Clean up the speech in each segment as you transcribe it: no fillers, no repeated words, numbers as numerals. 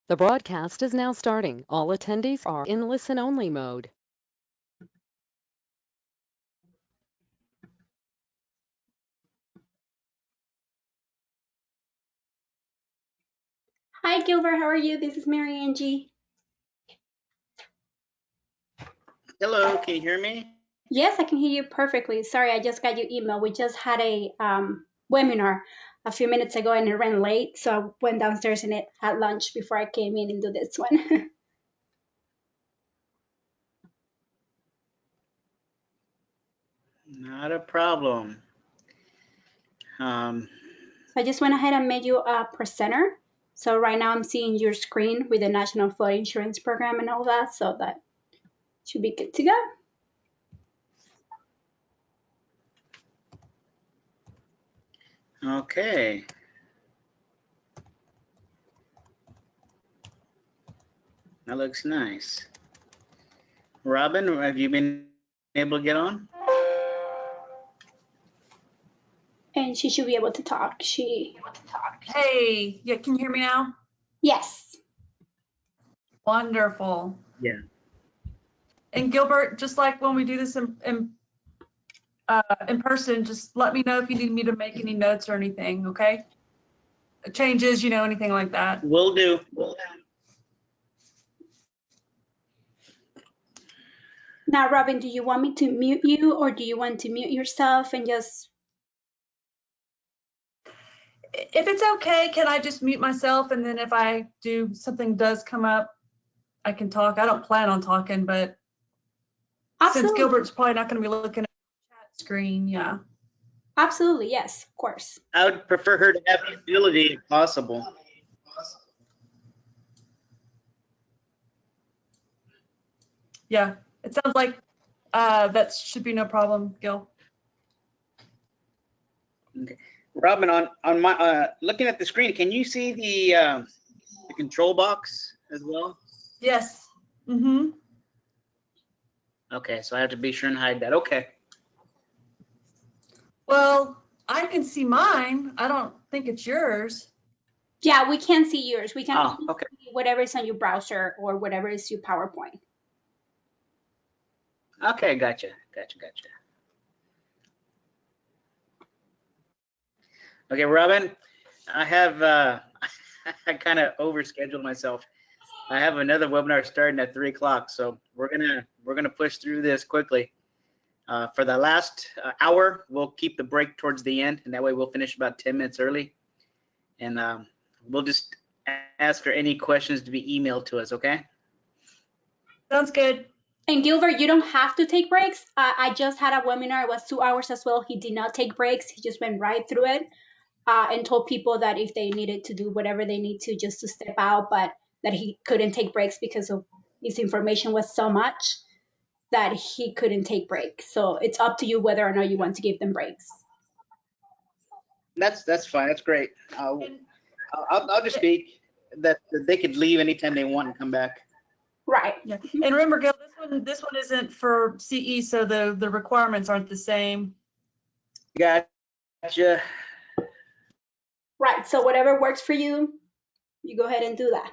The broadcast is now starting. All attendees are in listen-only mode. Hi, Gilbert. How are you? This is Mary Angie. Hello, can you hear me? Yes, I can hear you perfectly. Sorry, I just got your email. We just had a webinar a few minutes ago and it ran late, so I went downstairs and had lunch before I came in and do this one. Not a problem. So I just went ahead and made you a presenter. So right now I'm seeing your screen with the National Flood Insurance Program and all that, so that should be good to go. Okay. That looks nice. Robin, have you been able to get on? And she should be able to talk. Hey, yeah, can you hear me now? Yes. Wonderful. Yeah. And Gilbert, just like when we do this in person, just let me know if you need me to make any notes or anything, okay? Changes, anything like that. Will do. Now, Robin, do you want me to mute you or do you want to mute yourself and just... If it's okay, can I just mute myself, and then if something does come up, I can talk. I don't plan on talking, but Absolutely. since Gilbert's probably not going to be looking at the chat screen, yeah. Absolutely, yes, of course. I would prefer her to have the ability if possible. Yeah, it sounds like that should be no problem, Gil. Okay. Robin, on my looking at the screen, can you see the control box as well? Yes. Mm-hmm. Okay, so I have to be sure and hide that. Okay. Well, I can see mine. I don't think it's yours. Yeah, we can't see yours. We can only okay. see whatever is on your browser or whatever is your PowerPoint. Okay, gotcha. Okay, Robin, I have I kind of overscheduled myself. I have another webinar starting at 3 o'clock, so we're gonna push through this quickly. For the last hour, we'll keep the break towards the end, and that way we'll finish about 10 minutes early. And we'll just ask for any questions to be emailed to us, okay? Sounds good. And Gilbert, you don't have to take breaks. I just had a webinar. It was 2 hours as well. He did not take breaks. He just went right through it and told people that if they needed to do whatever they need to just to step out, but that he couldn't take breaks because of his information was so much that he couldn't take breaks. So it's up to you whether or not you want to give them breaks. That's fine. That's great. I'll just speak that they could leave anytime they want and come back. Right. Yeah. And remember, Gil, this one isn't for CE, so the requirements aren't the same. Gotcha. Right. So whatever works for you, you go ahead and do that.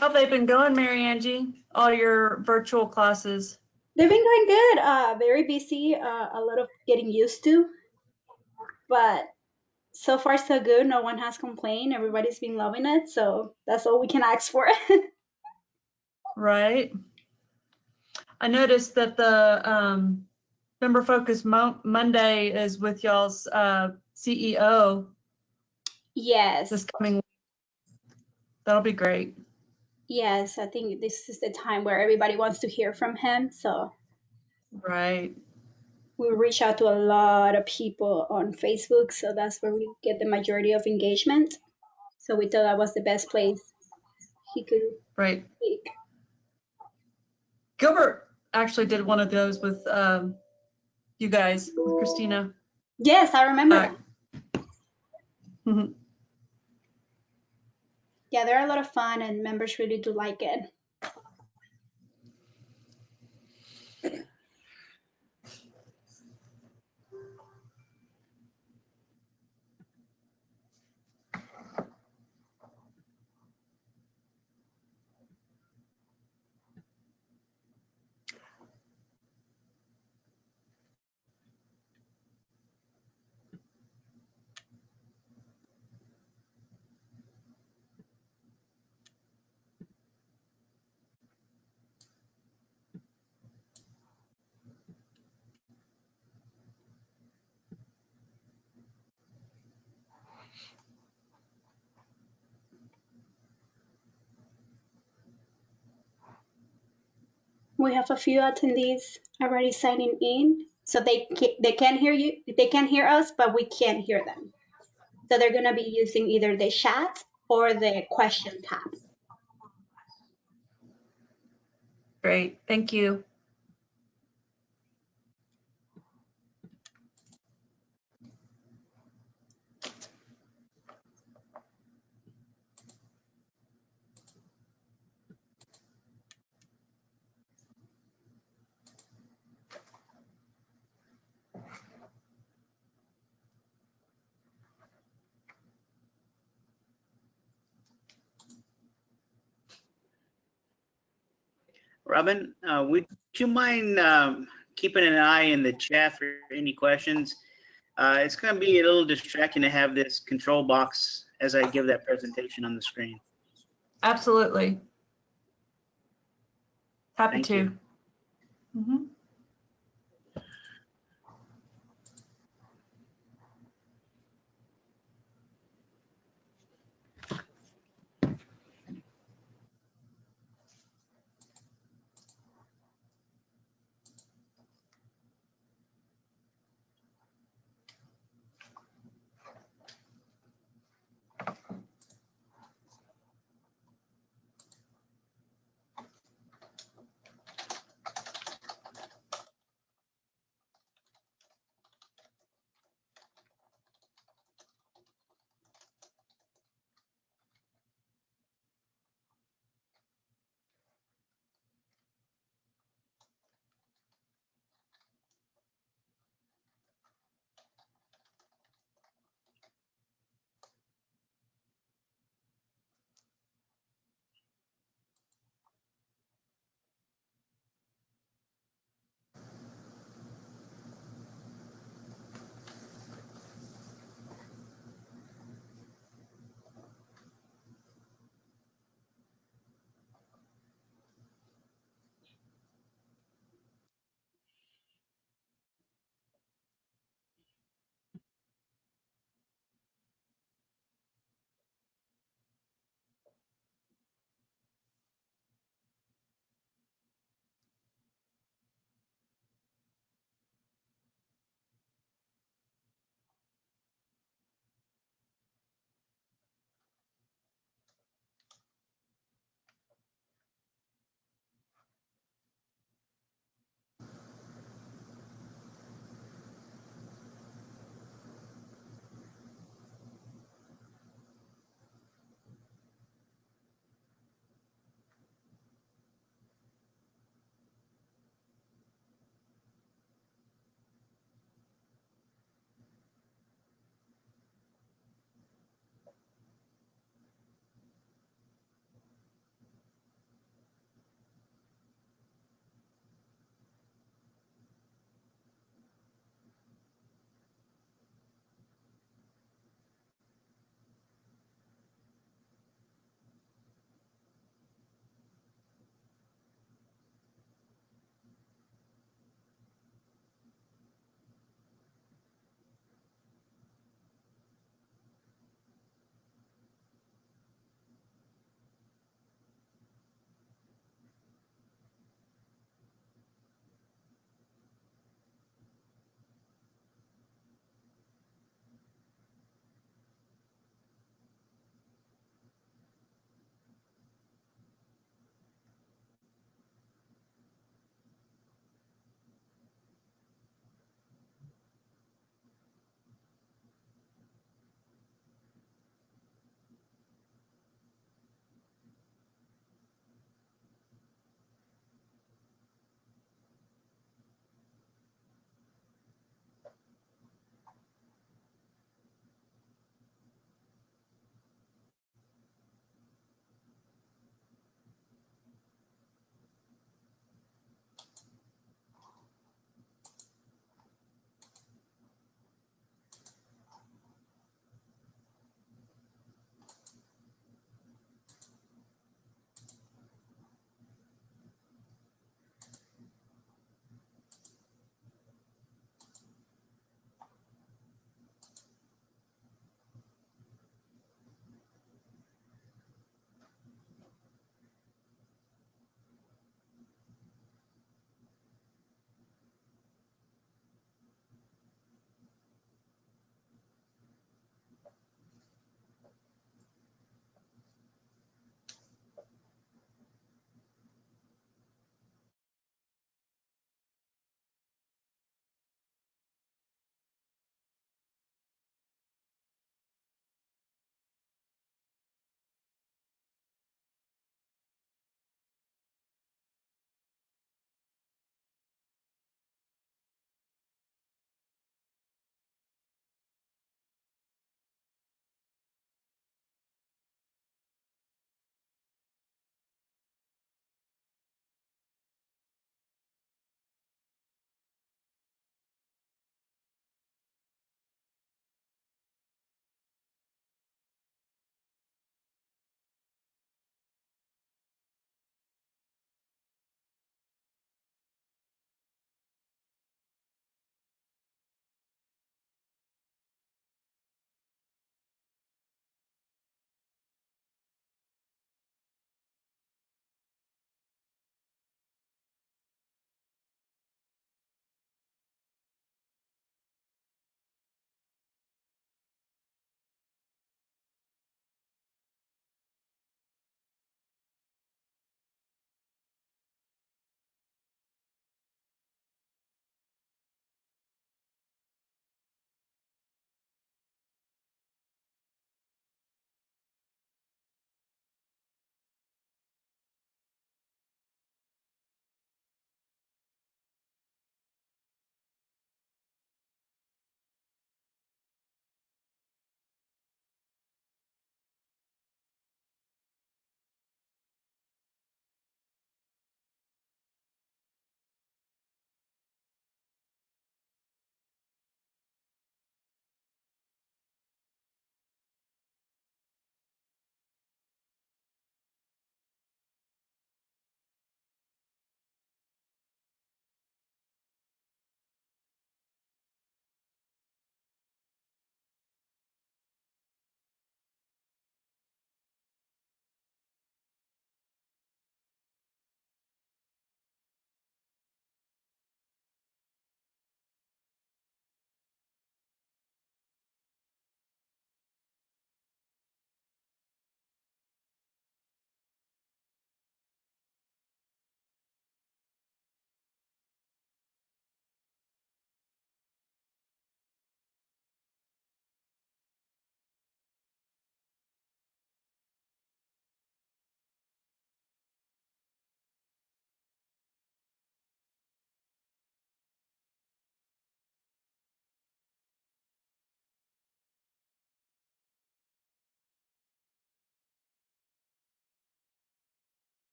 How have they been going, Mary Angie? All your virtual classes? They've been going good. Very busy. A lot of getting used to. But so far so good. No one has complained. Everybody's been loving it. So that's all we can ask for. Right. I noticed that the Member Focus Monday is with y'all's CEO. Yes. This coming week. That'll be great. Yes, I think this is the time where everybody wants to hear from him. So right. We reach out to a lot of people on Facebook. So that's where we get the majority of engagement. So we thought that was the best place he could speak. Gilbert actually did one of those with you guys, with Christina. Yes, I remember that. Mm-hmm. Yeah, they're a lot of fun and members really do like it. We have a few attendees already signing in, so they can hear you. They can hear us, but we can't hear them. So they're going to be using either the chat or the question tab. Great, thank you. Robin, would you mind keeping an eye in the chat for any questions? It's going to be a little distracting to have this control box as I give that presentation on the screen. Absolutely. Happy Thank to. you. Mhm.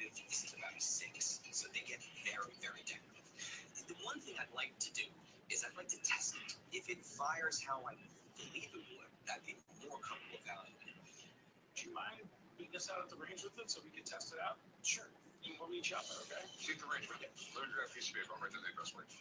This is about 6, so they get very, very technical. The one thing I'd like to do is I'd like to test it. If it fires how I believe it would, that'd be more comfortable evaluating. Do you mind meeting us out at the range with it so we can test it out? Sure. And we'll meet you out there, okay? See the range with you. Let me grab a piece of paper. I'll write down the address for you.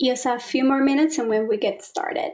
Yes, a few more minutes and when we get started.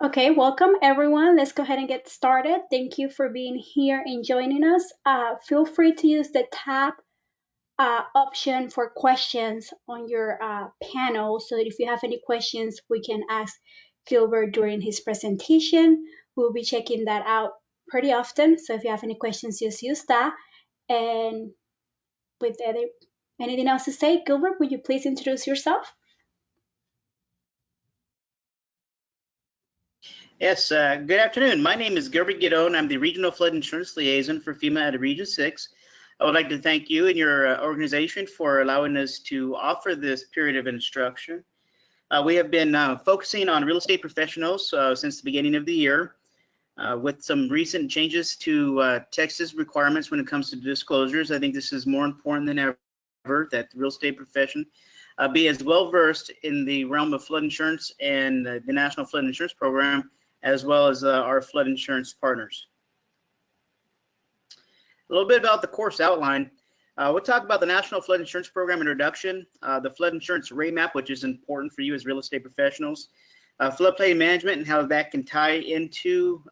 Okay, welcome everyone. Let's go ahead and get started. Thank you for being here and joining us. Feel free to use the tab option for questions on your panel so that if you have any questions, we can ask Gilbert during his presentation. We'll be checking that out pretty often. So if you have any questions, just use that. And with anything else to say, Gilbert, would you please introduce yourself? Yes, good afternoon. My name is Gilbert Giron. I'm the Regional Flood Insurance Liaison for FEMA out of Region 6. I would like to thank you and your organization for allowing us to offer this period of instruction. We have been focusing on real estate professionals since the beginning of the year with some recent changes to Texas requirements when it comes to disclosures. I think this is more important than ever that the real estate profession be as well versed in the realm of flood insurance and the National Flood Insurance Program, as well as our flood insurance partners. A little bit about the course outline. We'll talk about the National Flood Insurance Program introduction, the flood insurance rate map, which is important for you as real estate professionals, floodplain management and how that can tie into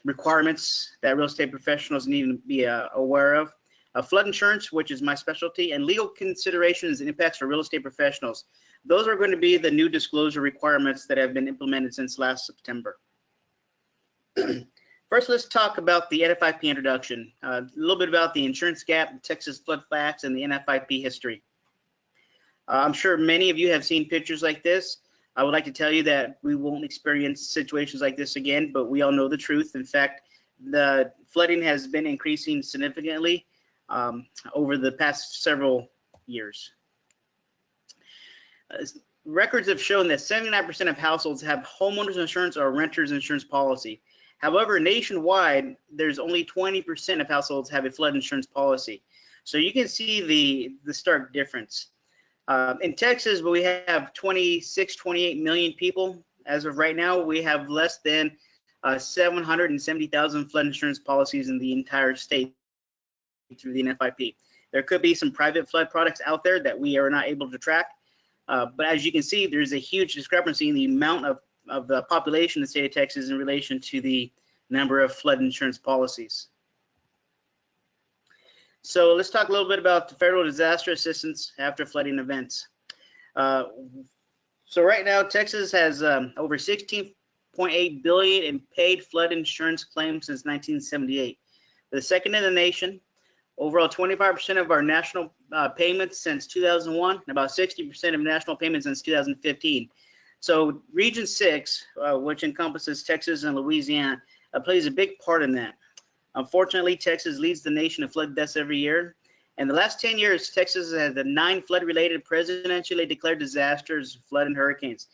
requirements that real estate professionals need to be aware of, flood insurance, which is my specialty, and legal considerations and impacts for real estate professionals. Those are going to be the new disclosure requirements that have been implemented since last September. First, let's talk about the NFIP introduction, a little bit about the insurance gap, the Texas flood facts, and the NFIP history. I'm sure many of you have seen pictures like this. I would like to tell you that we won't experience situations like this again, but we all know the truth. In fact, the flooding has been increasing significantly over the past several years. Records have shown that 79% of households have homeowners insurance or renters insurance policy. However, nationwide, there's only 20% of households have a flood insurance policy. So you can see the stark difference. In Texas, we have 28 million people. As of right now, we have less than 770,000 flood insurance policies in the entire state through the NFIP. There could be some private flood products out there that we are not able to track. But as you can see, there's a huge discrepancy in the amount of the population in the state of Texas in relation to the number of flood insurance policies. So let's talk a little bit about the federal disaster assistance after flooding events. So right now, Texas has over $16.8 billion in paid flood insurance claims since 1978. The second in the nation. Overall, 25% of our national payments since 2001, and about 60% of national payments since 2015. So Region 6, which encompasses Texas and Louisiana, plays a big part in that. Unfortunately, Texas leads the nation in flood deaths every year. In the last 10 years, Texas has had 9 flood-related presidentially declared disasters, flood and hurricanes.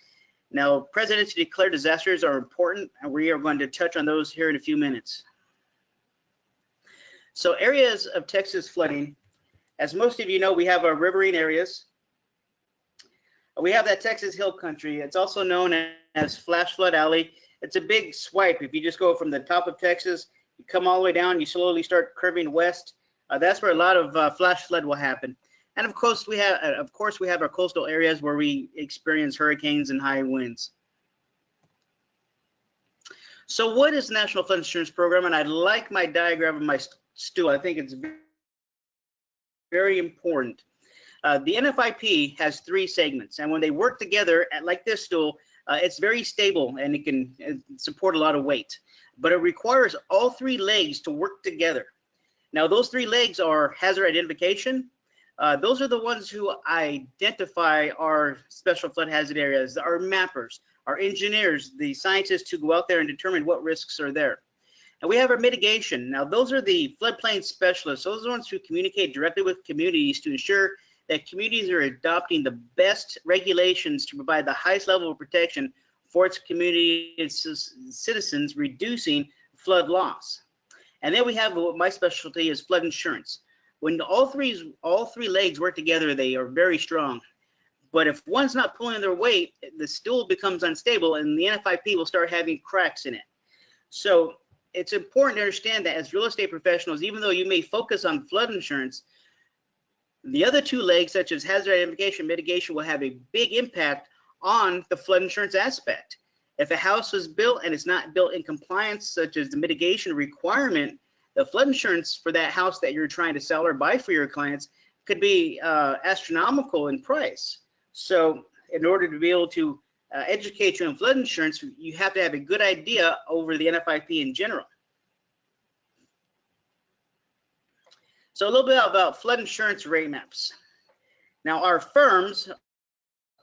Now, presidentially declared disasters are important, and we are going to touch on those here in a few minutes. So areas of Texas flooding, as most of you know, we have our riverine areas. We have that Texas Hill Country. It's also known as Flash Flood Alley. It's a big swipe. If you just go from the top of Texas, you come all the way down, you slowly start curving west. That's where a lot of flash flood will happen. And of course, we have our coastal areas where we experience hurricanes and high winds. So what is the National Flood Insurance Program? And I like my diagram of my stool. I think it's very important. The NFIP has 3 segments, and when they work together like this stool, it's very stable and it can support a lot of weight. But it requires all 3 legs to work together. Now, those 3 legs are hazard identification. Those are the ones who identify our special flood hazard areas, our mappers, our engineers, the scientists who go out there and determine what risks are there. And we have our mitigation. Now, those are the floodplain specialists. Those are the ones who communicate directly with communities to ensure that communities are adopting the best regulations to provide the highest level of protection for its community and citizens, reducing flood loss. And then we have what my specialty is, flood insurance. When all three legs work together, they are very strong. But if one's not pulling their weight, the stool becomes unstable and the NFIP will start having cracks in it. So it's important to understand that as real estate professionals, even though you may focus on flood insurance, the other 2 legs, such as hazard identification and mitigation, will have a big impact on the flood insurance aspect. If a house was built and it's not built in compliance, such as the mitigation requirement, the flood insurance for that house that you're trying to sell or buy for your clients could be astronomical in price. So in order to be able to educate you on flood insurance, you have to have a good idea over the NFIP in general. So a little bit about flood insurance rate maps. Now our firms,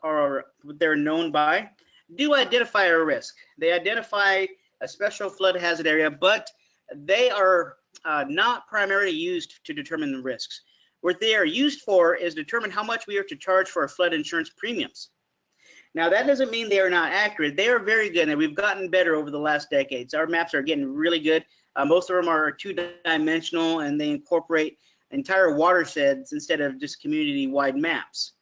or what they're known by, do identify a risk. They identify a special flood hazard area, but they are not primarily used to determine the risks. What they are used for is determine how much we are to charge for our flood insurance premiums. Now that doesn't mean they are not accurate. They are very good, and we've gotten better over the last decades. Our maps are getting really good. Most of them are two-dimensional, and they incorporate entire watersheds instead of just community-wide maps.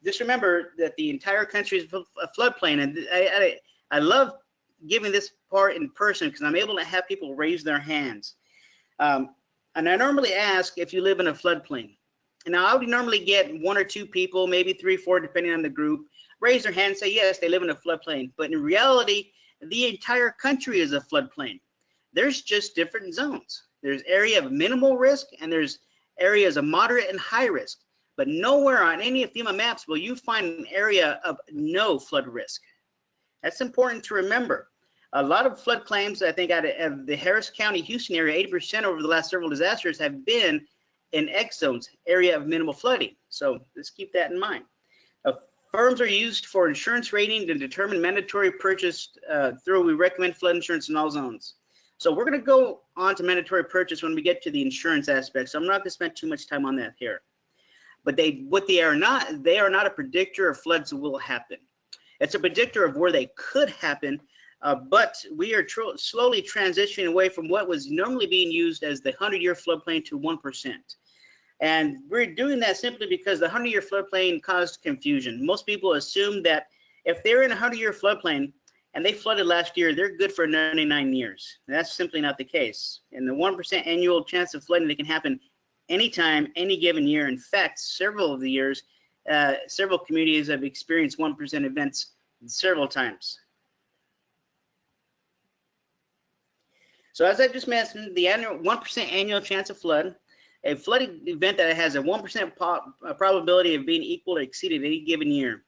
Just remember that the entire country is a floodplain, and I love giving this part in person because I'm able to have people raise their hands. And I normally ask if you live in a floodplain. Now, I would normally get 1 or 2 people, maybe 3 or 4, depending on the group, raise their hand and say, yes, they live in a floodplain. But in reality, the entire country is a floodplain. There's just different zones. There's area of minimal risk, and there's areas of moderate and high risk. But nowhere on any of FEMA maps will you find an area of no flood risk. That's important to remember. A lot of flood claims, I think, out of the Harris County, Houston area, 80% over the last several disasters have been in X zones, area of minimal flooding. So let's keep that in mind. Firms are used for insurance rating to determine mandatory purchase through. We recommend flood insurance in all zones. So we're going to go on to mandatory purchase when we get to the insurance aspect. So I'm not going to spend too much time on that here. But they are not a predictor of floods will happen. It's a predictor of where they could happen, but we are slowly transitioning away from what was normally being used as the 100-year floodplain to 1%. And we're doing that simply because the 100-year floodplain caused confusion. Most people assume that if they're in a 100-year floodplain and they flooded last year, they're good for 99 years. And that's simply not the case. And the 1% annual chance of flooding that can happen anytime, any given year. In fact, several of the years, several communities have experienced 1% events several times. So as I just mentioned, the 1% annual chance of flood, a flooding event that has a 1% probability of being equal or exceeded any given year.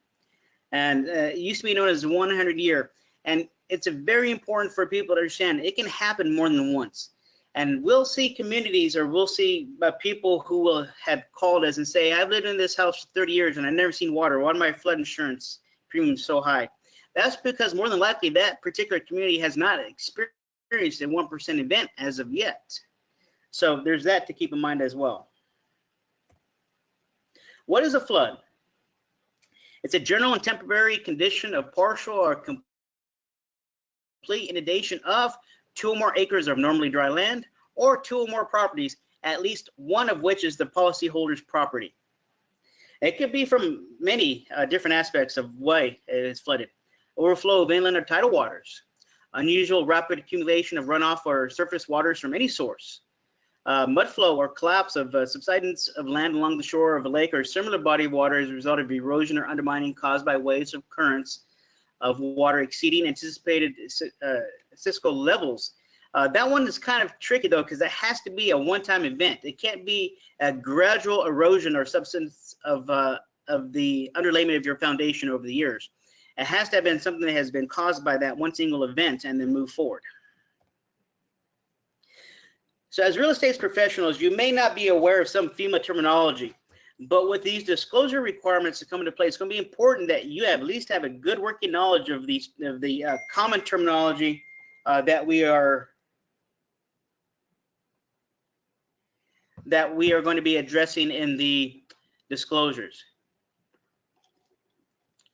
And it used to be known as 100 year. And it's very important for people to understand it can happen more than once. And we'll see communities, or we'll see people who will have called us and say, I've lived in this house for 30 years and I've never seen water. Why are my flood insurance premiums so high? That's because more than likely that particular community has not experienced a 1% event as of yet. So there's that to keep in mind as well. What is a flood? It's a general and temporary condition of partial or complete inundation of 2 or more acres of normally dry land, or 2 or more properties, at least one of which is the policyholder's property. It could be from many different aspects of why it is flooded. Overflow of inland or tidal waters, unusual rapid accumulation of runoff or surface waters from any source, mud flow or collapse of subsidence of land along the shore of a lake or similar body of water as a result of erosion or undermining caused by waves of currents of water exceeding anticipated statistical levels. That one is kind of tricky though, because it has to be a one-time event. It can't be a gradual erosion or substance of the underlayment of your foundation over the years. It has to have been something that has been caused by that one single event and then move forward. So as real estate professionals, you may not be aware of some FEMA terminology, but with these disclosure requirements that come into play, it's going to be important that you at least have a good working knowledge of the common terminology that we are going to be addressing in the disclosures.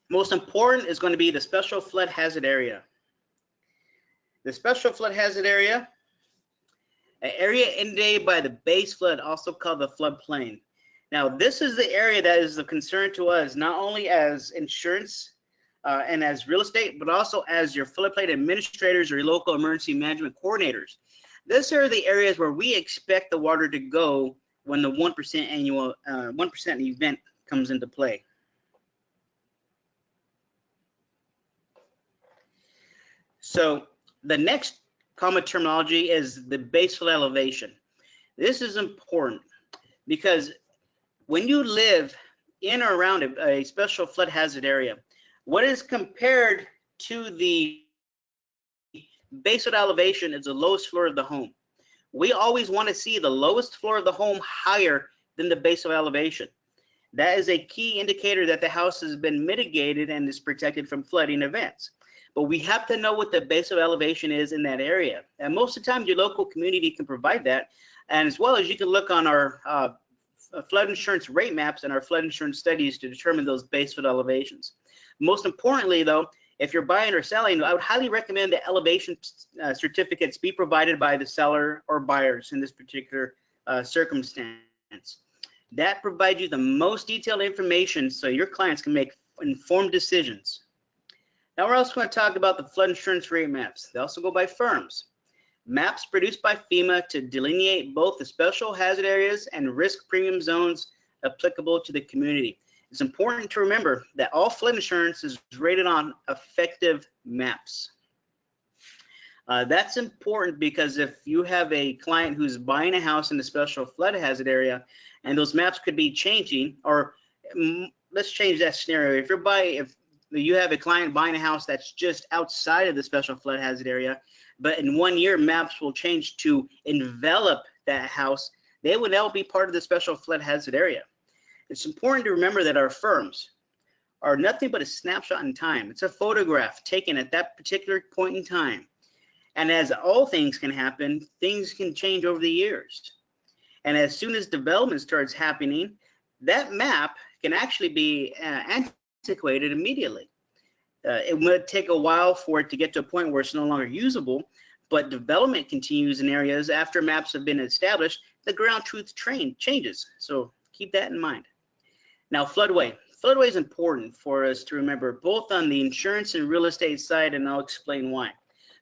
Most important is going to be the special flood hazard area. The special flood hazard area, an area inundated by the base flood, also called the floodplain. Now, this is the area that is of concern to us, not only as insurance and as real estate, but also as your floodplain administrators or your local emergency management coordinators. These are the areas where we expect the water to go when the 1% annual 1% event comes into play. So the next common terminology is the base flood elevation. This is important because when you live in or around a special flood hazard area, what is compared to the base flood elevation is the lowest floor of the home. We always want to see the lowest floor of the home higher than the base flood elevation. That is a key indicator that the house has been mitigated and is protected from flooding events. But we have to know what the base of elevation is in that area. And most of the time, your local community can provide that. And as well as you can look on our flood insurance rate maps and our flood insurance studies to determine those base flood elevations. Most importantly, though, if you're buying or selling, I would highly recommend that elevation certificates be provided by the seller or buyers in this particular circumstance. That provides you the most detailed information so your clients can make informed decisions. Now we're also going to talk about the flood insurance rate maps. They also go by firms. Maps produced by FEMA to delineate both the special hazard areas and risk premium zones applicable to the community. It's important to remember that all flood insurance is rated on effective maps. That's important because if you have a client who's buying a house in a special flood hazard area and those maps could be changing, or let's change that scenario. If you have a client buying a house that's just outside of the special flood hazard area, but in 1 year maps will change to envelop that house, they will now be part of the special flood hazard area. It's important to remember that our firms are nothing but a snapshot in time. It's a photograph taken at that particular point in time. And as all things can happen, things can change over the years. And as soon as development starts happening, that map can actually be antiquated immediately. It would take a while for it to get to a point where it's no longer usable, but development continues in areas after maps have been established, the ground truth changes. So keep that in mind. Now, floodway. Floodway is important for us to remember, both on the insurance and real estate side, and I'll explain why.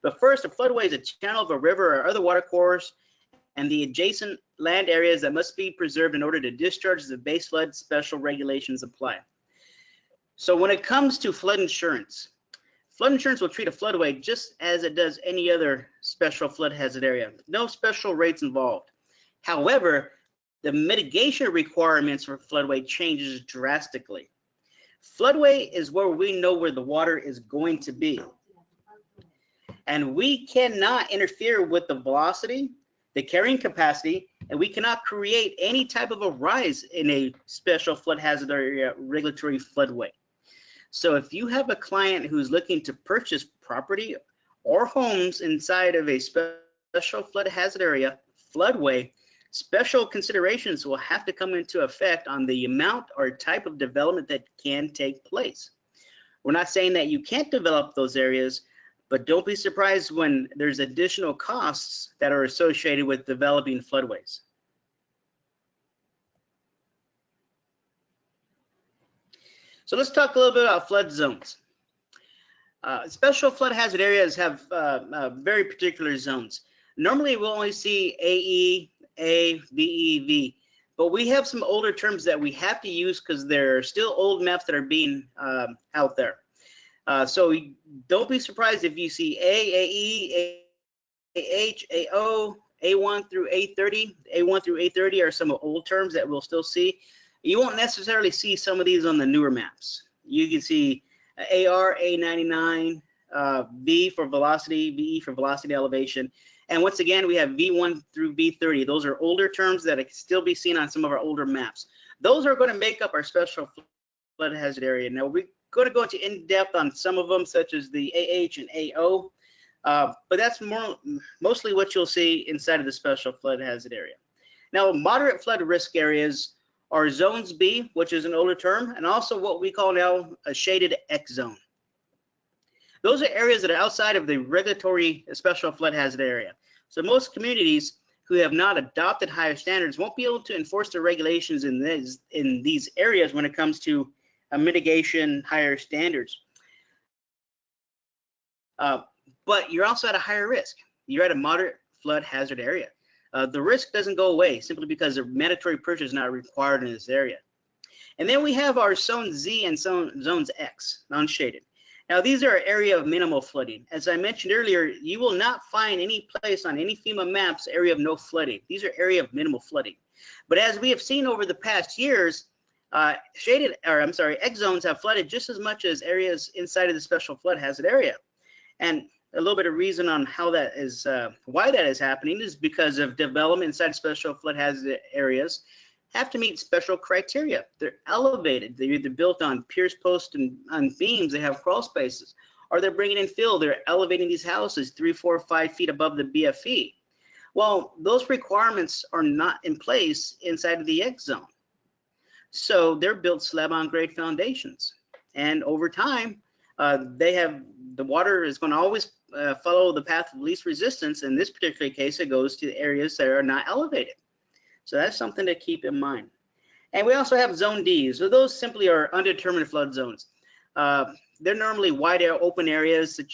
But first, a floodway is a channel of a river or other water course and the adjacent land areas that must be preserved in order to discharge the base flood special regulations apply. So when it comes to flood insurance will treat a floodway just as it does any other special flood hazard area. No special rates involved. However, the mitigation requirements for floodway changes drastically. Floodway is where we know where the water is going to be. And we cannot interfere with the velocity, the carrying capacity, and we cannot create any type of a rise in a special flood hazard area regulatory floodway. So if you have a client who's looking to purchase property or homes inside of a special flood hazard area floodway, special considerations will have to come into effect on the amount or type of development that can take place. We're not saying that you can't develop those areas, but don't be surprised when there's additional costs that are associated with developing floodways. So let's talk a little bit about flood zones. Special flood hazard areas have very particular zones. Normally we'll only see AE, A, VE, V, but we have some older terms that we have to use because there are still old maps that are being out there. So don't be surprised if you see A, AE, AH, AO, A1 through A30. A1 through A30 are some old terms that we'll still see. You won't necessarily see some of these on the newer maps. You can see AR, A99, V for velocity, VE for velocity elevation. And once again, we have V1 through V30. Those are older terms that can still be seen on some of our older maps. Those are going to make up our special flood hazard area. Now, we're going to go into in-depth on some of them, such as the AH and AO, but that's mostly what you'll see inside of the special flood hazard area. Now, moderate flood risk areas are zones B, which is an older term, and also what we call now a shaded X zone. Those are areas that are outside of the regulatory special flood hazard area. So most communities who have not adopted higher standards won't be able to enforce the regulations in these areas when it comes to mitigation higher standards. But you're also at a higher risk. You're at a moderate flood hazard area. The risk doesn't go away simply because the mandatory purchase is not required in this area. And then we have our zone Z and zones X, non-shaded. Now, these are area of minimal flooding. As I mentioned earlier, you will not find any place on any FEMA maps area of no flooding. These are area of minimal flooding. But as we have seen over the past years, egg zones have flooded just as much as areas inside of the special flood hazard area. And a little bit of reason on how that is, why that is happening is because of development inside special flood hazard areas have to meet special criteria. They're elevated. They're either built on piers, posts, and on beams. They have crawl spaces, or they're bringing in fill. They're elevating these houses 3, 4, 5 feet above the BFE. Well, those requirements are not in place inside of the egg zone. So they're built slab on grade foundations. And over time, the water is going to always follow the path of least resistance. In this particular case, it goes to areas that are not elevated. So that's something to keep in mind. And we also have zone D. So those simply are undetermined flood zones. They're normally wide open areas that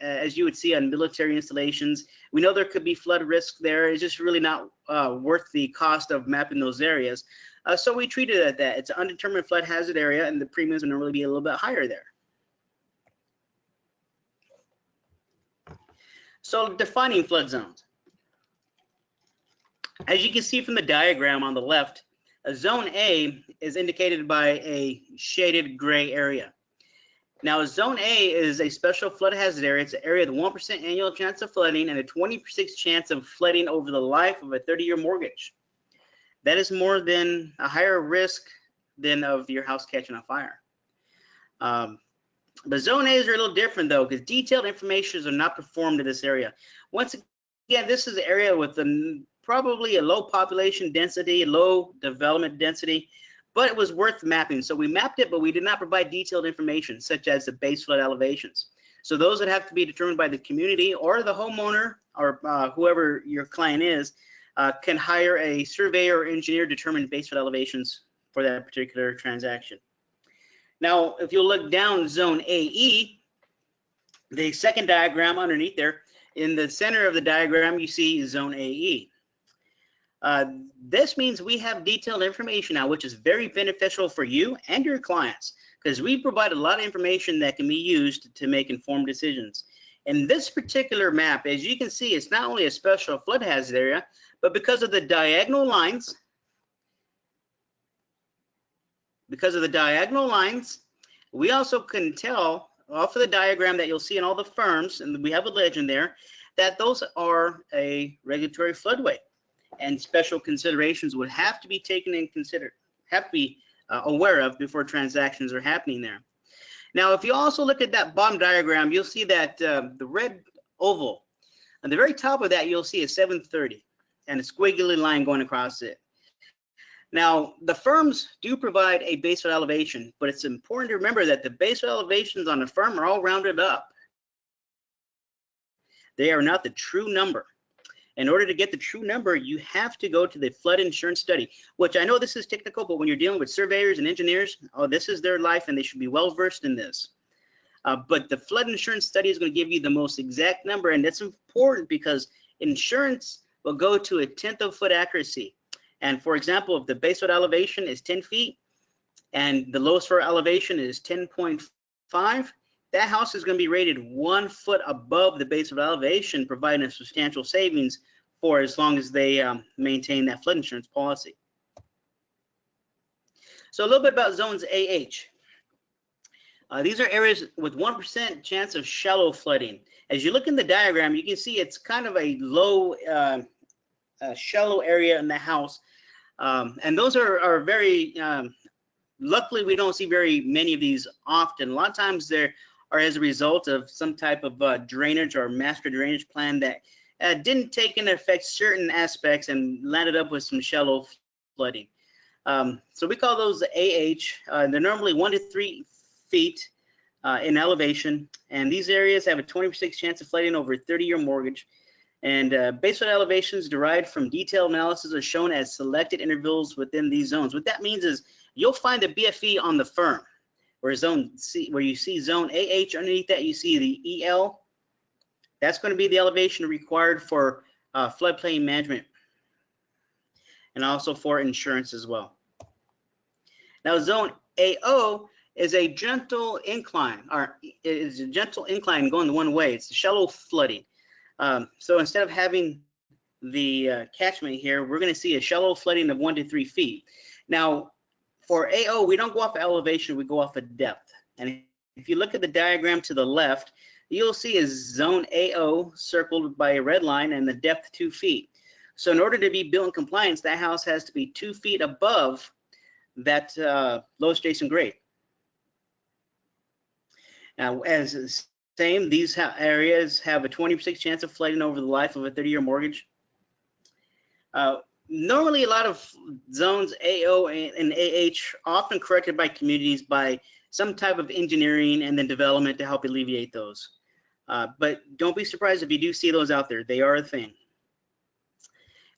as you would see on military installations. We know there could be flood risk there. It's just really not worth the cost of mapping those areas. So we treat it at that. It's an undetermined flood hazard area, and the premiums will normally be a little bit higher there. So defining flood zones. As you can see from the diagram on the left, a zone A is indicated by a shaded gray area. Now, zone A is a special flood hazard area. It's an area with a 1% annual chance of flooding and a 20% chance of flooding over the life of a 30-year mortgage. That is more than a higher risk than of your house catching on fire. But zone A's are a little different though, because detailed information are not performed in this area. Once again, this is an area with probably a low population density, low development density, but it was worth mapping. So we mapped it, but we did not provide detailed information such as the base flood elevations. So those would have to be determined by the community or the homeowner or whoever your client is, can hire a surveyor or engineer to determine base flood elevations for that particular transaction. Now, if you look down zone AE, the second diagram underneath there, in the center of the diagram, you see zone AE. This means we have detailed information now, which is very beneficial for you and your clients, because we provide a lot of information that can be used to make informed decisions. In this particular map, as you can see, it's not only a special flood hazard area, but because of the diagonal lines, we also can tell off of the diagram that you'll see in all the firms, and we have a legend there, that those are a regulatory floodway. And special considerations would have to be taken in aware of before transactions are happening there. Now, if you also look at that bottom diagram, you'll see that the red oval, on the very top of that, you'll see a 730 and a squiggly line going across it. Now, the firms do provide a base flood elevation, but it's important to remember that the base flood elevations on the firm are all rounded up. They are not the true number. In order to get the true number, you have to go to the flood insurance study, which I know this is technical, but when you're dealing with surveyors and engineers, this is their life and they should be well versed in this. But the flood insurance study is going to give you the most exact number, and that's important because insurance will go to a 1/10 of a foot accuracy. And for example, if the base flood elevation is 10 feet and the lowest floor elevation is 10.5, that house is going to be rated 1 foot above the base flood elevation, providing a substantial savings for as long as they maintain that flood insurance policy. So a little bit about zones AH. These are areas with 1% chance of shallow flooding. As you look in the diagram, you can see it's kind of a low, shallow area in the house. And those are very, luckily we don't see very many of these often. A lot of times they're as a result of some type of drainage or master drainage plan that didn't take into effect certain aspects and landed up with some shallow flooding. So we call those the AH. They're normally 1 to 3 feet in elevation, and these areas have a 20% chance of flooding over a 30-year mortgage. And base flood elevations derived from detailed analysis are shown as selected intervals within these zones. What that means is you'll find the BFE on the firm, where zone C, where you see zone AH underneath that, you see the EL. That's going to be the elevation required for floodplain management and also for insurance as well. Now, zone AO is a gentle incline, or is a gentle incline going the one way. It's shallow flooding. So instead of having the catchment here, we're going to see a shallow flooding of 1 to 3 feet. Now, for AO, we don't go off of elevation, we go off of depth. And if you look at the diagram to the left, you'll see a zone AO circled by a red line and the depth 2 feet. So in order to be built in compliance, that house has to be 2 feet above that lowest adjacent grade. Now, as same, these areas have a 20% chance of flooding over the life of a 30-year mortgage. Normally, a lot of zones AO and AH are often corrected by communities by some type of engineering and then development to help alleviate those. But don't be surprised if you do see those out there. They are a thing.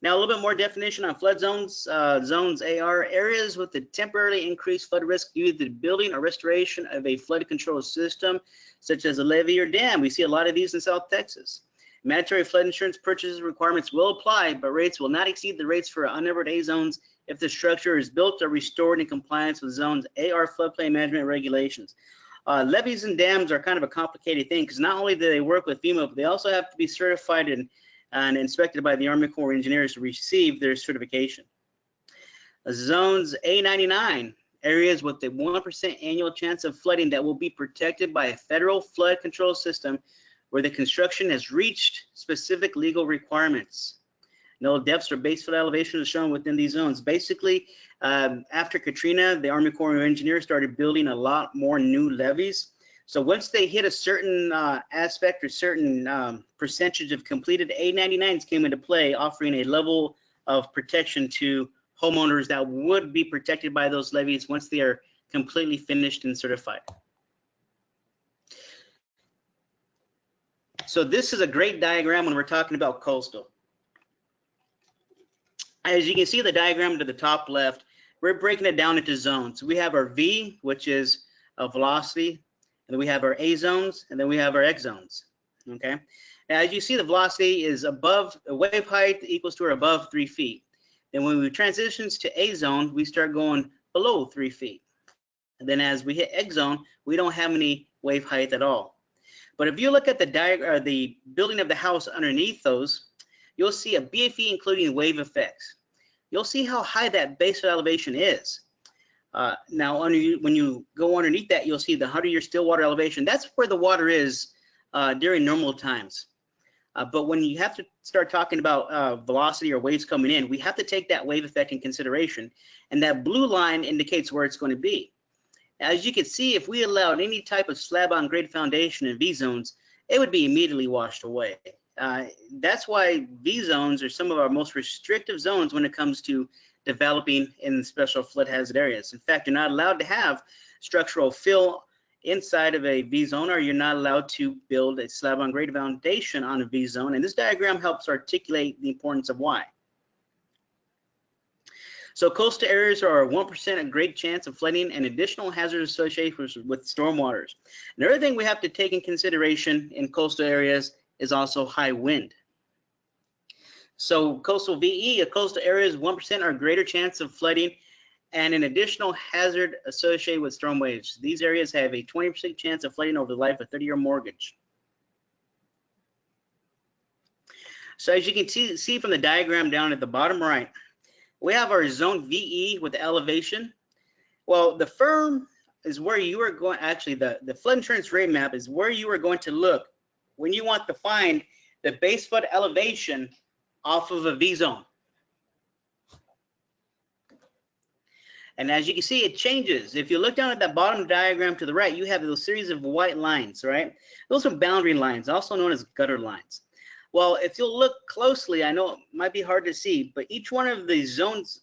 Now, a little bit more definition on flood zones. Zones AR, areas with a temporarily increased flood risk due to the building or restoration of a flood control system, such as a levee or dam. We see a lot of these in South Texas. Mandatory flood insurance purchase requirements will apply, but rates will not exceed the rates for unnumbered A zones if the structure is built or restored in compliance with zones AR floodplain management regulations. Levees and dams are kind of a complicated thing because not only do they work with FEMA, but they also have to be certified and inspected by the Army Corps of Engineers to receive their certification. Zones A99, areas with a 1% annual chance of flooding that will be protected by a federal flood control system where the construction has reached specific legal requirements. No depths or base flood elevation is shown within these zones. Basically, after Katrina, the Army Corps of Engineers started building a lot more new levees. So once they hit a certain aspect or certain percentage of completed, A99s came into play, offering a level of protection to homeowners that would be protected by those levees once they are completely finished and certified. So this is a great diagram when we're talking about coastal. As you can see the diagram to the top left, we're breaking it down into zones. We have our V, which is a velocity, and then we have our A zones, and then we have our X zones, okay? Now, as you see, the velocity is above, the wave height equals to or above 3 feet. Then when we transitions to A zone, we start going below 3 feet. And then as we hit X zone, we don't have any wave height at all. But if you look at the diagram, the building of the house underneath those, you'll see a BFE including wave effects. You'll see how high that base elevation is. Now, when you go underneath that, you'll see the 100-year still water elevation. That's where the water is during normal times. But when you have to start talking about velocity or waves coming in, we have to take that wave effect in consideration. And that blue line indicates where it's going to be. As you can see, if we allowed any type of slab on grade foundation in V zones, it would be immediately washed away. That's why V zones are some of our most restrictive zones when it comes to developing in special flood hazard areas. In fact, you're not allowed to have structural fill inside of a V zone, or you're not allowed to build a slab on grade foundation on a V zone. And this diagram helps articulate the importance of why. So coastal areas are a 1% a great chance of flooding and additional hazards associated with stormwaters. Another thing we have to take in consideration in coastal areas is also high wind. So coastal VE, a coastal areas 1% or greater chance of flooding and an additional hazard associated with storm waves. These areas have a 20% chance of flooding over the life of a 30-year mortgage. So as you can see from the diagram down at the bottom right, we have our zone VE with the elevation. Well, the firm is where you are going, actually the flood insurance rate map is where you are going to look when you want to find the base flood elevation off of a V zone. And as you can see, it changes. If you look down at that bottom diagram to the right, you have those series of white lines, right? Those are boundary lines, also known as gutter lines. Well, if you'll look closely, I know it might be hard to see, but each one of the zones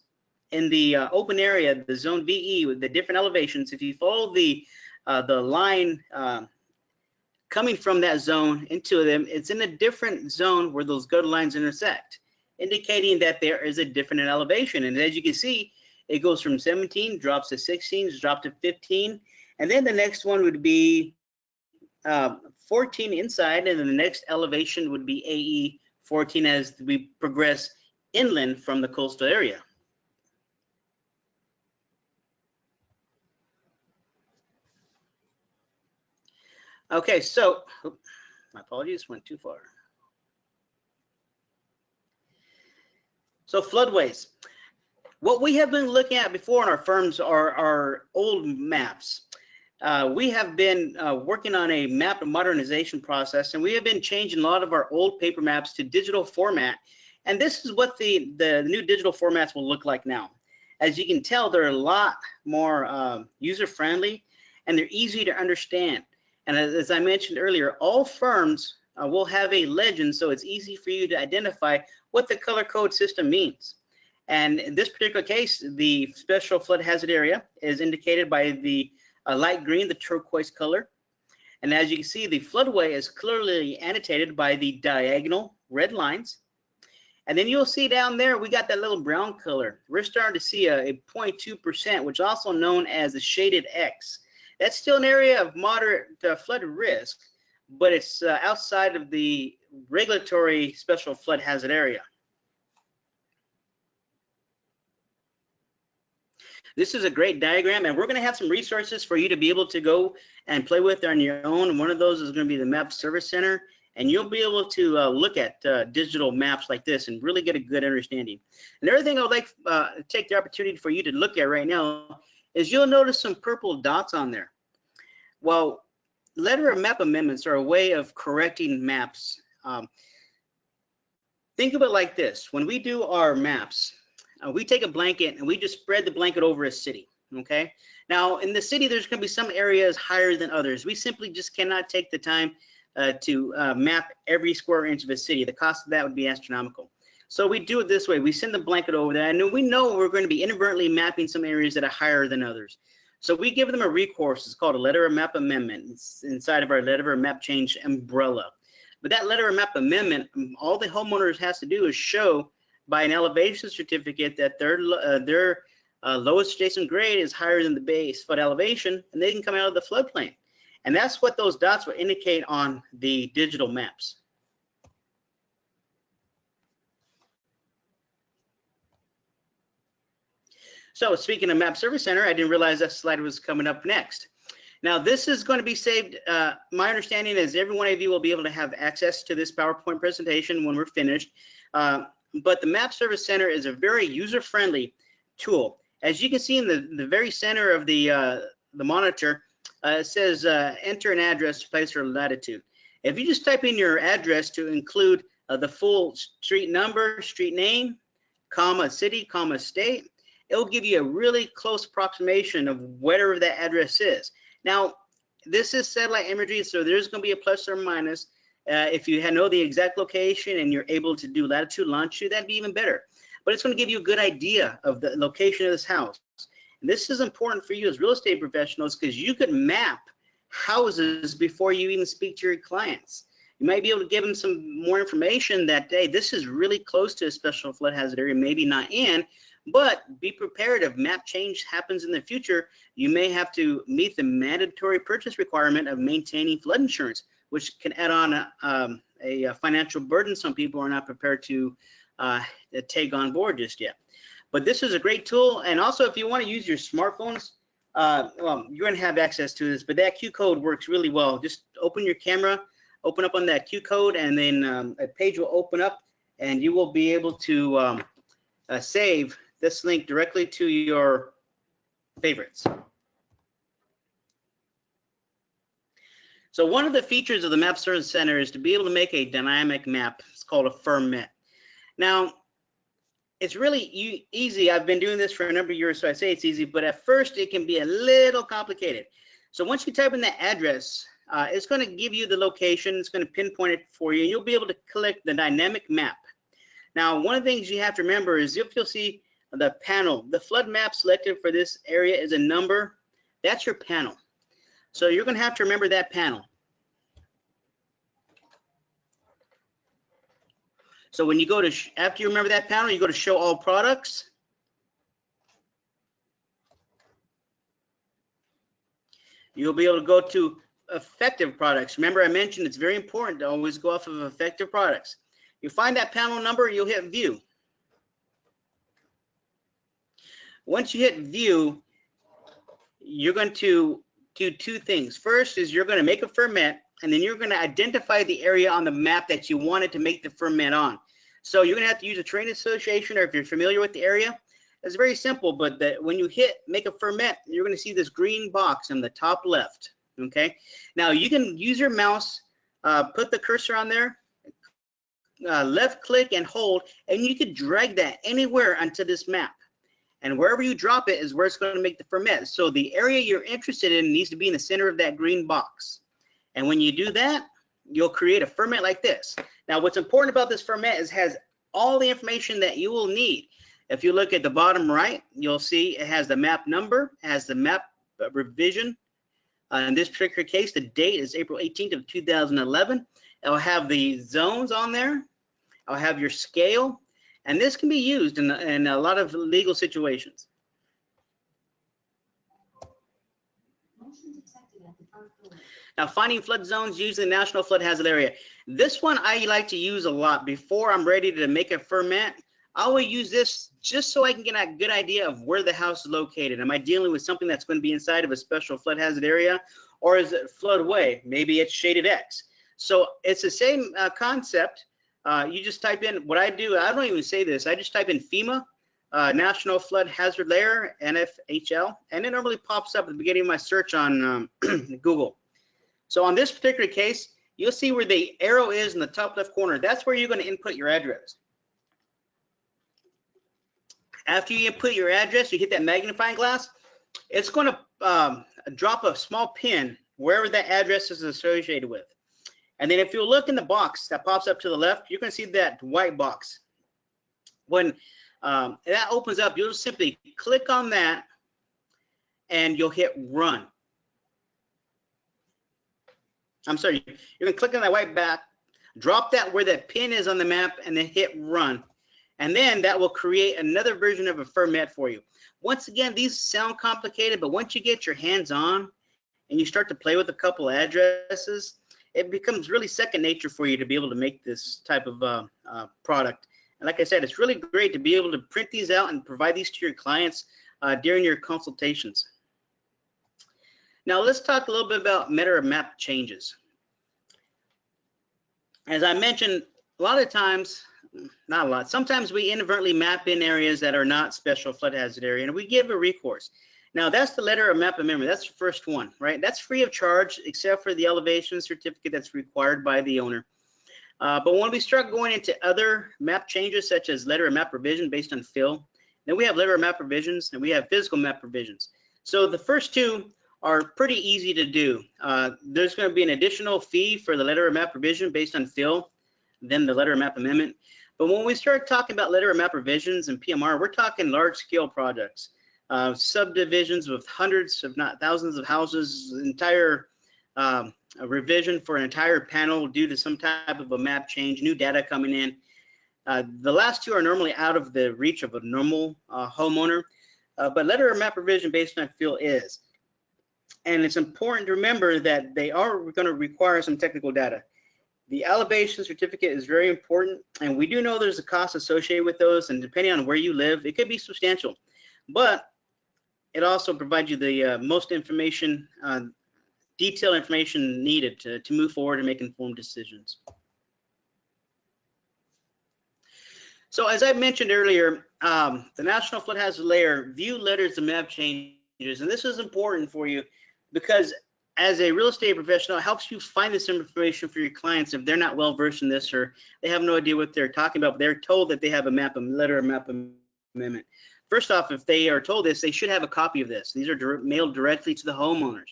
in the open area, the zone VE with the different elevations, if you follow the line coming from that zone into them, it's in a different zone where those gutter lines intersect, indicating that there is a different elevation. And as you can see, it goes from 17, drops to 16, drops to 15, and then the next one would be 14 inside, and then the next elevation would be AE 14 as we progress inland from the coastal area. Okay, so my apologies, went too far. So floodways. What we have been looking at before in our firms are our old maps. We have been working on a map modernization process, and we have been changing a lot of our old paper maps to digital format. And this is what the new digital formats will look like now. As you can tell, they're a lot more user-friendly, and they're easy to understand. And as I mentioned earlier, all firms will have a legend, so it's easy for you to identify what the color code system means. And in this particular case, the special flood hazard area is indicated by the light green, the turquoise color. And as you can see, the floodway is clearly annotated by the diagonal red lines. And then you'll see down there, we got that little brown color. We're starting to see a 0.2%, which is also known as the shaded X. That's still an area of moderate flood risk, but it's outside of the regulatory special flood hazard area. This is a great diagram, and we're going to have some resources for you to be able to go and play with on your own. One of those is going to be the Map Service Center, and you'll be able to look at digital maps like this and really get a good understanding. And the other thing I would like to take the opportunity for you to look at right now is you'll notice some purple dots on there. Well, letter of map amendments are a way of correcting maps. Think of it like this. When we do our maps, we take a blanket and we just spread the blanket over a city, okay? Now, in the city, there's gonna be some areas higher than others. We simply just cannot take the time to map every square inch of a city. The cost of that would be astronomical. So we do it this way. We send the blanket over there, and we know we're going to be inadvertently mapping some areas that are higher than others. So we give them a recourse. It's called a letter of map amendment. It's inside of our letter of map change umbrella. But that letter of map amendment, all the homeowners has to do is show by an elevation certificate that their lowest adjacent grade is higher than the base flood elevation, and they can come out of the floodplain. And that's what those dots will indicate on the digital maps. So speaking of Map Service Center, I didn't realize that slide was coming up next. Now this is going to be saved. My understanding is every one of you will be able to have access to this PowerPoint presentation when we're finished. But the Map Service Center is a very user-friendly tool. As you can see in the very center of the monitor, it says enter an address, place, or latitude. If you just type in your address to include the full street number, street name, comma, city, comma, state, it'll give you a really close approximation of whatever that address is. Now, this is satellite imagery, so there's going to be a plus or minus. If you know the exact location and you're able to do latitude, longitude, that'd be even better. But it's going to give you a good idea of the location of this house. And this is important for you as real estate professionals because you could map houses before you even speak to your clients. You might be able to give them some more information that, hey, this is really close to a special flood hazard area, maybe not in, but be prepared if map change happens in the future. You may have to meet the mandatory purchase requirement of maintaining flood insurance, which can add on a financial burden some people are not prepared to take on board just yet. But this is a great tool, and also if you want to use your smartphones, well, you're going to have access to this, but that Q code works really well. Just open your camera, open up on that Q code, and then a page will open up, and you will be able to save this link directly to your favorites. So one of the features of the Map Service Center is to be able to make a dynamic map. It's called a firm map. Now, it's really easy. I've been doing this for a number of years, so I say it's easy, but at first it can be a little complicated. So once you type in that address, it's going to give you the location. It's going to pinpoint it for you, and you'll be able to click the dynamic map. Now, one of the things you have to remember is if you'll see the panel, the flood map selected for this area is a number. That's your panel. So you're going to have to remember that panel. So when you go to, after you remember that panel, you go to show all products. You'll be able to go to effective products. Remember I mentioned it's very important to always go off of effective products. You find that panel number, you'll hit view. Once you hit view, you're going to do two things. First is you're going to make a ferment, and then you're going to identify the area on the map that you wanted to make the ferment on. So you're going to have to use a terrain association, or if you're familiar with the area, it's very simple, but when you hit make a ferment, you're going to see this green box on the top left. Okay. Now you can use your mouse, put the cursor on there, left click and hold, and you can drag that anywhere onto this map. And wherever you drop it is where it's going to make the ferment. So the area you're interested in needs to be in the center of that green box. And when you do that, you'll create a ferment like this. Now, what's important about this ferment is it has all the information that you will need. If you look at the bottom right, you'll see it has the map number, it has the map revision. In this particular case, the date is April 18th of 2011. It'll have the zones on there. I'll have your scale. And this can be used in a lot of legal situations. Now, finding flood zones using the National Flood Hazard Area. This one I like to use a lot before I'm ready to make a ferment. I will use this just so I can get a good idea of where the house is located. Am I dealing with something that's going to be inside of a special flood hazard area, or is it floodway? Maybe it's shaded X. So it's the same concept. You just type in what I do. I don't even say this. I just type in FEMA, National Flood Hazard Layer, NFHL, and it normally pops up at the beginning of my search on Google. So on this particular case, you'll see where the arrow is in the top left corner. That's where you're going to input your address. After you input your address, you hit that magnifying glass. It's going to drop a small pin wherever that address is associated with. And then if you look in the box that pops up to the left, you're going to see that white box. When that opens up, you'll simply click on that and you'll hit run. I'm sorry, you're going to click on that white back, drop that where that pin is on the map, and then hit run. And then that will create another version of a ferment for you. Once again, these sound complicated, but once you get your hands on and you start to play with a couple addresses, it becomes really second nature for you to be able to make this type of product. And like I said, it's really great to be able to print these out and provide these to your clients during your consultations. Now let's talk a little bit about meta map changes. As I mentioned, a lot of times, not a lot, sometimes we inadvertently map in areas that are not special flood hazard area, and we give a recourse. Now that's the letter of map amendment. That's the first one, right? That's free of charge, except for the elevation certificate that's required by the owner. But when we start going into other map changes, such as letter of map revision based on fill, then we have letter of map revisions and we have physical map revisions. So the first two are pretty easy to do. There's going to be an additional fee for the letter of map revision based on fill, then the letter of map amendment. But when we start talking about letter of map revisions and PMR, we're talking large scale projects, subdivisions with hundreds, if not thousands of houses, entire revision for an entire panel due to some type of a map change, new data coming in. The last two are normally out of the reach of a normal homeowner, but letter of map revision based on fill is. And it's important to remember that they are going to require some technical data. The elevation certificate is very important, and we do know there's a cost associated with those, and depending on where you live, it could be substantial. But it also provides you the most information, detailed information needed to move forward and make informed decisions. So as I mentioned earlier, the National Flood Hazard Layer view letters of map changes, and this is important for you because as a real estate professional, it helps you find this information for your clients if they're not well versed in this or they have no idea what they're talking about. But they're told that they have a letter of map amendment. First off, if they are told this, they should have a copy of this. These are mailed directly to the homeowners.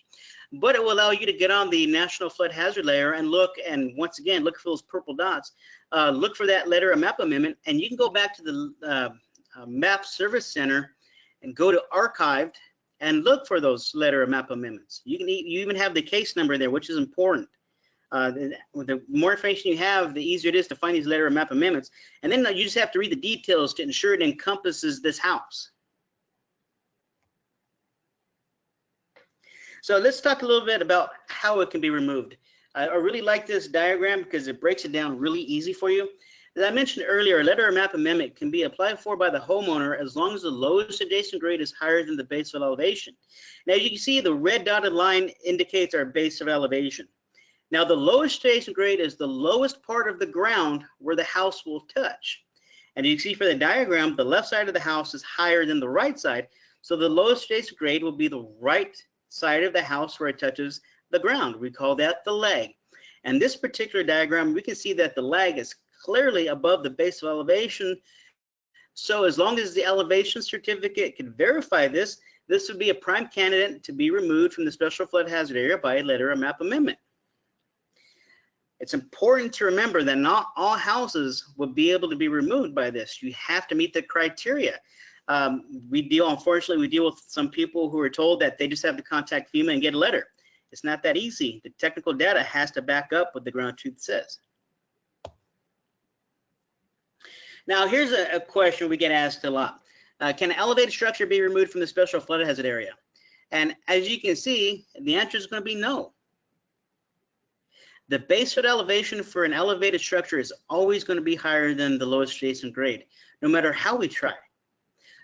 But it will allow you to get on the National Flood Hazard Layer and look, and once again, look for those purple dots. Look for that letter of map amendment, and you can go back to the Map Service Center and go to Archived and look for those letter of map amendments. You even have the case number there, which is important. The more information you have, the easier it is to find these letter of map amendments. And then you just have to read the details to ensure it encompasses this house. So let's talk a little bit about how it can be removed. I really like this diagram because it breaks it down really easy for you. As I mentioned earlier, a letter or map amendment can be applied for by the homeowner as long as the lowest adjacent grade is higher than the base flood elevation. Now you can see the red dotted line indicates our base flood elevation. Now the lowest adjacent grade is the lowest part of the ground where the house will touch. And you can see for the diagram, the left side of the house is higher than the right side. So the lowest adjacent grade will be the right side of the house where it touches the ground. We call that the lag. And this particular diagram, we can see that the lag is clearly above the base of elevation. So as long as the elevation certificate can verify this, this would be a prime candidate to be removed from the special flood hazard area by a letter or map amendment. It's important to remember that not all houses will be able to be removed by this. You have to meet the criteria. Unfortunately, we deal with some people who are told that they just have to contact FEMA and get a letter. It's not that easy. The technical data has to back up what the ground truth says. Now, here's a question we get asked a lot. Can an elevated structure be removed from the special flood hazard area? And as you can see, the answer is going to be no. The base flood elevation for an elevated structure is always going to be higher than the lowest adjacent grade, no matter how we try.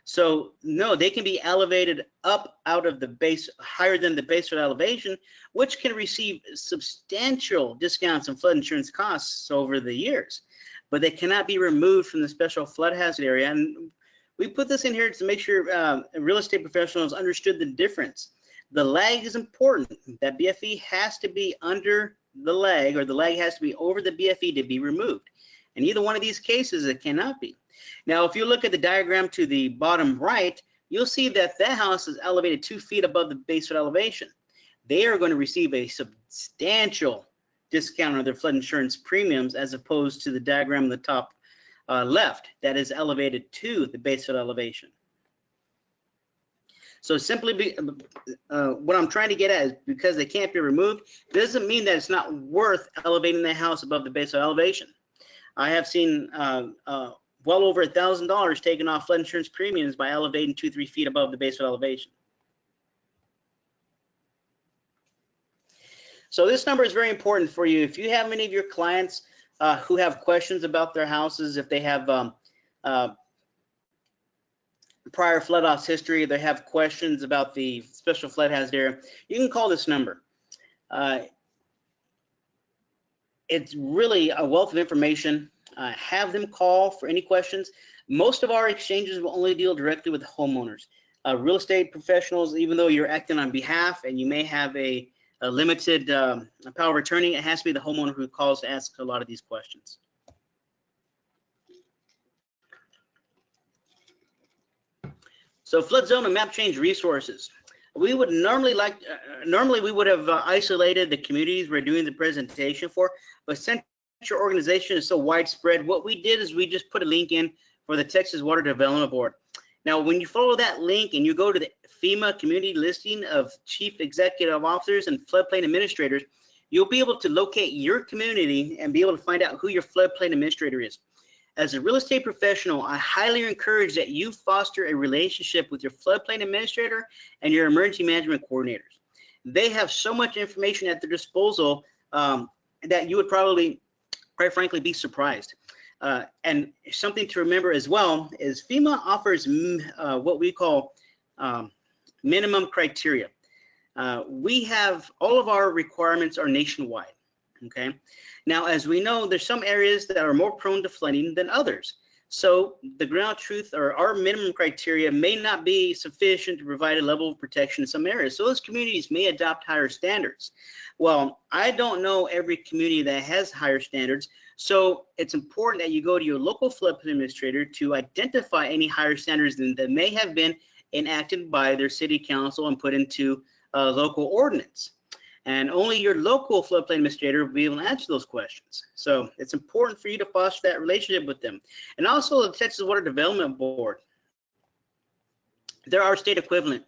So no, they can be elevated up out of the base, higher than the base flood elevation, which can receive substantial discounts in flood insurance costs over the years, but they cannot be removed from the special flood hazard area. And we put this in here to make sure real estate professionals understood the difference. The lag is important. That BFE has to be under the lag, or the lag has to be over the BFE to be removed. In either one of these cases, it cannot be. Now, if you look at the diagram to the bottom right, you'll see that that house is elevated 2 feet above the base flood elevation. They are going to receive a substantial discount on their flood insurance premiums, as opposed to the diagram in the top left that is elevated to the base flood elevation. So simply what I'm trying to get at is, because they can't be removed, doesn't mean that it's not worth elevating the house above the base flood elevation. I have seen well over $1,000 taken off flood insurance premiums by elevating 2-3 feet above the base flood elevation. So this number is very important for you. If you have any of your clients who have questions about their houses, if they have prior flood loss history, they have questions about the special flood hazard area, you can call this number. It's really a wealth of information. Have them call for any questions. Most of our exchanges will only deal directly with homeowners. Real estate professionals, even though you're acting on behalf and you may have a limited power of attorney, it has to be the homeowner who calls to ask a lot of these questions. So flood zone and map change resources. We would normally we would have isolated the communities we're doing the presentation for, but since your organization is so widespread, what we did is we just put a link in for the Texas Water Development Board. Now, when you follow that link and you go to the FEMA community listing of chief executive officers and floodplain administrators, you'll be able to locate your community and be able to find out who your floodplain administrator is. As a real estate professional, I highly encourage that you foster a relationship with your floodplain administrator and your emergency management coordinators. They have so much information at their disposal that you would probably, quite frankly, be surprised. And something to remember as well is FEMA offers what we call minimum criteria. We have, all of our requirements are nationwide, okay? Now, as we know, there's some areas that are more prone to flooding than others. So the ground truth, or our minimum criteria, may not be sufficient to provide a level of protection in some areas. So those communities may adopt higher standards. Well, I don't know every community that has higher standards. So it's important that you go to your local floodplain administrator to identify any higher standards that may have been enacted by their city council and put into local ordinance. And only your local floodplain administrator will be able to answer those questions. So it's important for you to foster that relationship with them. And also the Texas Water Development Board. They're our state equivalent.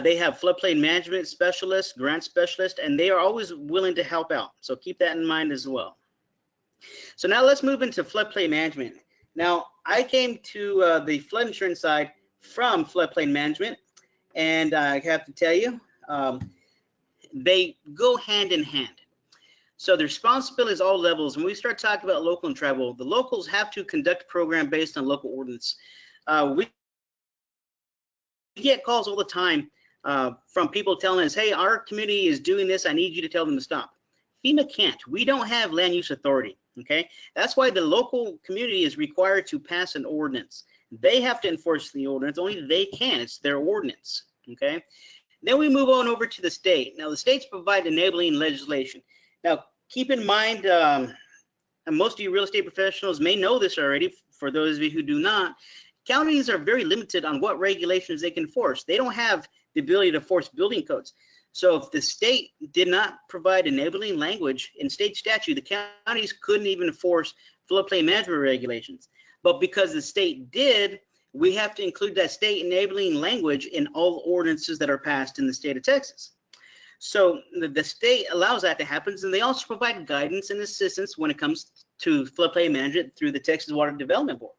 They have floodplain management specialists, grant specialists, and they are always willing to help out. So keep that in mind as well. So now let's move into floodplain management. Now, I came to the flood insurance side from floodplain management, and I have to tell you, they go hand in hand. So the responsibility is all levels. When we start talking about local and tribal, the locals have to conduct a program based on local ordinance. We get calls all the time from people telling us, hey, our community is doing this. I need you to tell them to stop. FEMA can't. We don't have land use authority. Okay, that's why the local community is required to pass an ordinance. They have to enforce the ordinance. Only they can. It's their ordinance. Okay. Then we move on over to the state. Now, the states provide enabling legislation. Now, keep in mind, and most of you real estate professionals may know this already. For those of you who do not, counties are very limited on what regulations they can enforce. They don't have the ability to force building codes. So if the state did not provide enabling language in state statute, the counties couldn't even enforce floodplain management regulations. But because the state did, we have to include that state enabling language in all ordinances that are passed in the state of Texas. So the state allows that to happen, and they also provide guidance and assistance when it comes to floodplain management through the Texas Water Development Board.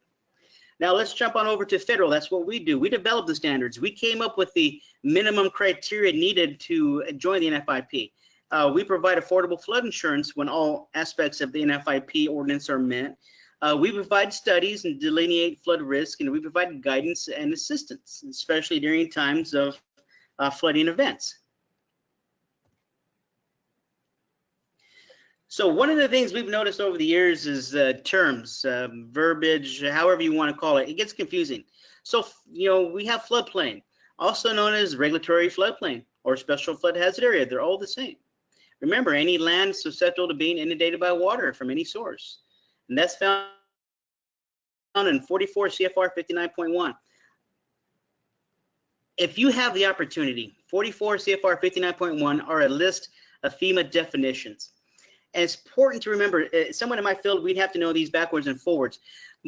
Now let's jump on over to federal. That's what we do. We develop the standards. We came up with the minimum criteria needed to join the NFIP. We provide affordable flood insurance when all aspects of the NFIP ordinance are met. We provide studies and delineate flood risk, and we provide guidance and assistance, especially during times of flooding events. So one of the things we've noticed over the years is terms, verbiage, however you want to call it. It gets confusing. So, we have floodplain, also known as regulatory floodplain or special flood hazard area. They're all the same. Remember, any land susceptible to being inundated by water from any source. And that's found in 44 CFR 59.1. If you have the opportunity, 44 CFR 59.1 are a list of FEMA definitions. And it's important to remember, someone in my field, we'd have to know these backwards and forwards.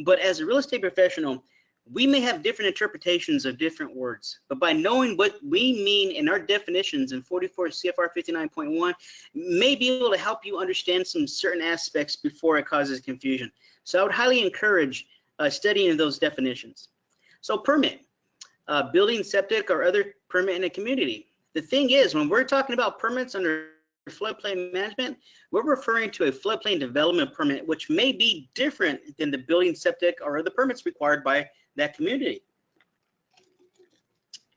But as a real estate professional, we may have different interpretations of different words. But by knowing what we mean in our definitions in 44 CFR 59.1, may be able to help you understand some certain aspects before it causes confusion. So I would highly encourage studying those definitions. So permit, building, septic, or other permit in a community. The thing is, when we're talking about permits under floodplain management, we're referring to a floodplain development permit, which may be different than the building, septic, or other permits required by that community.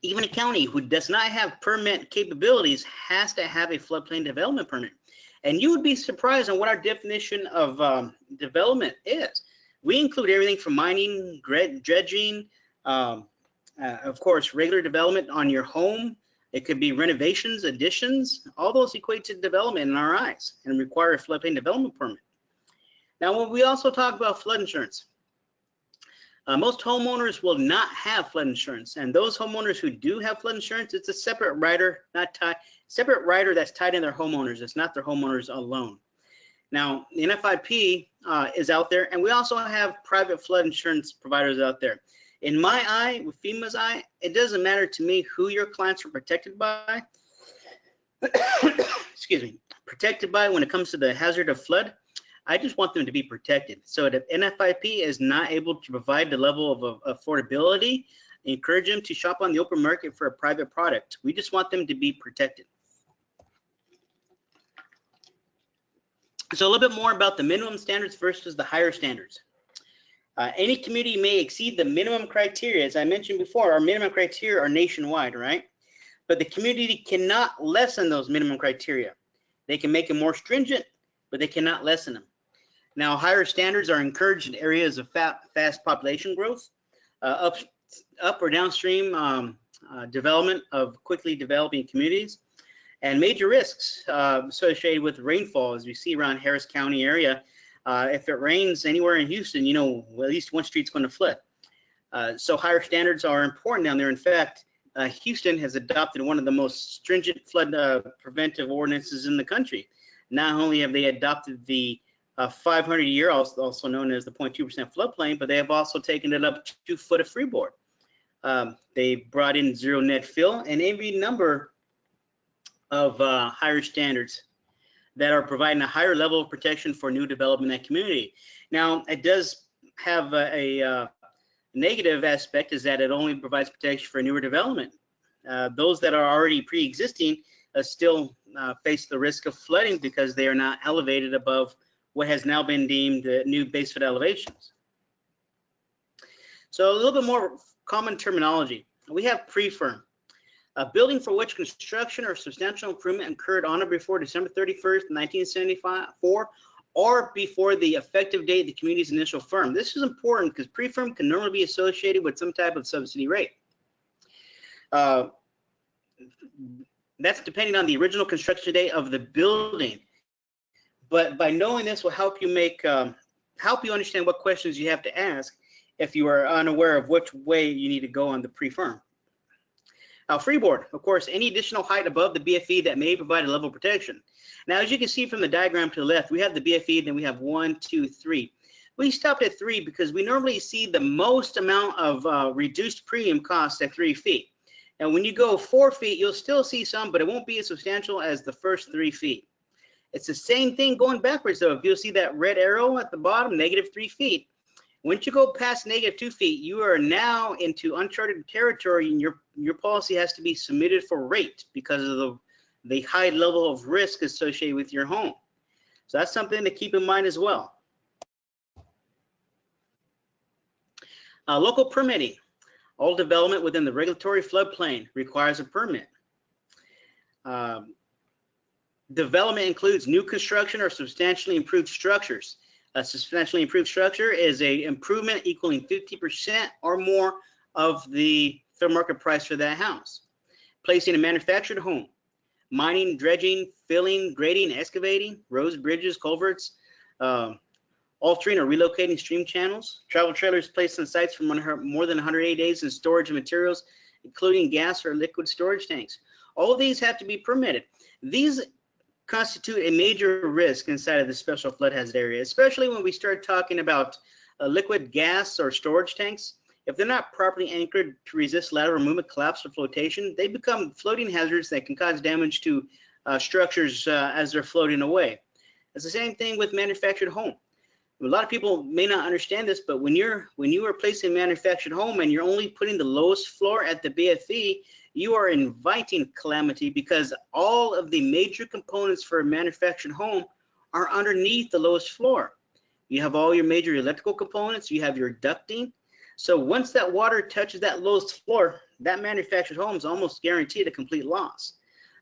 Even a county who does not have permit capabilities has to have a floodplain development permit. And you would be surprised on what our definition of development is. We include everything from mining, dredging, of course, regular development on your home. It could be renovations, additions. All those equate to development in our eyes and require a floodplain development permit. Now, when we also talk about flood insurance, most homeowners will not have flood insurance, and those homeowners who do have flood insurance, it's a separate rider, separate rider that's tied in their homeowners. It's not their homeowners alone. Now, the NFIP is out there, and we also have private flood insurance providers out there. In my eye, with FEMA's eye, it doesn't matter to me who your clients are protected by. Excuse me, protected by when it comes to the hazard of flood. I just want them to be protected. So if NFIP is not able to provide the level of affordability, encourage them to shop on the open market for a private product. We just want them to be protected. So a little bit more about the minimum standards versus the higher standards. Any community may exceed the minimum criteria. As I mentioned before, our minimum criteria are nationwide, right? But the community cannot lessen those minimum criteria. They can make them more stringent, but they cannot lessen them. Now, higher standards are encouraged in areas of fast population growth, up or downstream development of quickly developing communities, and major risks associated with rainfall, as we see around Harris County area. If it rains anywhere in Houston, well, at least one street's going to flood. So higher standards are important down there. In fact, Houston has adopted one of the most stringent flood preventive ordinances in the country. Not only have they adopted the 500-year, also known as the 0.2% floodplain, but they have also taken it up 2 foot of freeboard. They brought in zero net fill and every number of higher standards that are providing a higher level of protection for new development in that community. Now, it does have a negative aspect, is that it only provides protection for newer development. Those that are already pre-existing still face the risk of flooding because they are not elevated above what has now been deemed new base flood elevations. So a little bit more common terminology. We have pre-firm, a building for which construction or substantial improvement occurred on or before December 31st, 1974, or before the effective date of the community's initial firm. This is important because pre-firm can normally be associated with some type of subsidy rate. That's depending on the original construction date of the building. But by knowing this will help you help you understand what questions you have to ask if you are unaware of which way you need to go on the pre-firm. Freeboard, of course, any additional height above the BFE that may provide a level of protection. Now, as you can see from the diagram to the left, we have the BFE, then we have 1, 2, 3. We stopped at 3 because we normally see the most amount of reduced premium cost at 3 feet. And when you go 4 feet, you'll still see some, but it won't be as substantial as the first 3 feet. It's the same thing going backwards, though. If you'll see that red arrow at the bottom, -3 feet. Once you go past -2 feet, you are now into uncharted territory, and your policy has to be submitted for rate because of the high level of risk associated with your home. So that's something to keep in mind as well. Local permitting. All development within the regulatory floodplain requires a permit. Development includes new construction or substantially improved structures. A substantially improved structure is an improvement equaling 50% or more of the fair market price for that house. Placing a manufactured home, mining, dredging, filling, grading, excavating, roads, bridges, culverts, altering or relocating stream channels, travel trailers placed on sites for more than 180 days in storage of materials, including gas or liquid storage tanks. All of these have to be permitted. These constitute a major risk inside of the special flood hazard area, especially when we start talking about liquid gas or storage tanks. If they're not properly anchored to resist lateral movement, collapse, or flotation, they become floating hazards that can cause damage to structures as they're floating away. It's the same thing with manufactured home. A lot of people may not understand this, but when you are placing a manufactured home and you're only putting the lowest floor at the BFE, you are inviting calamity because all of the major components for a manufactured home are underneath the lowest floor. You have all your major electrical components, you have your ducting. So once that water touches that lowest floor, that manufactured home is almost guaranteed a complete loss.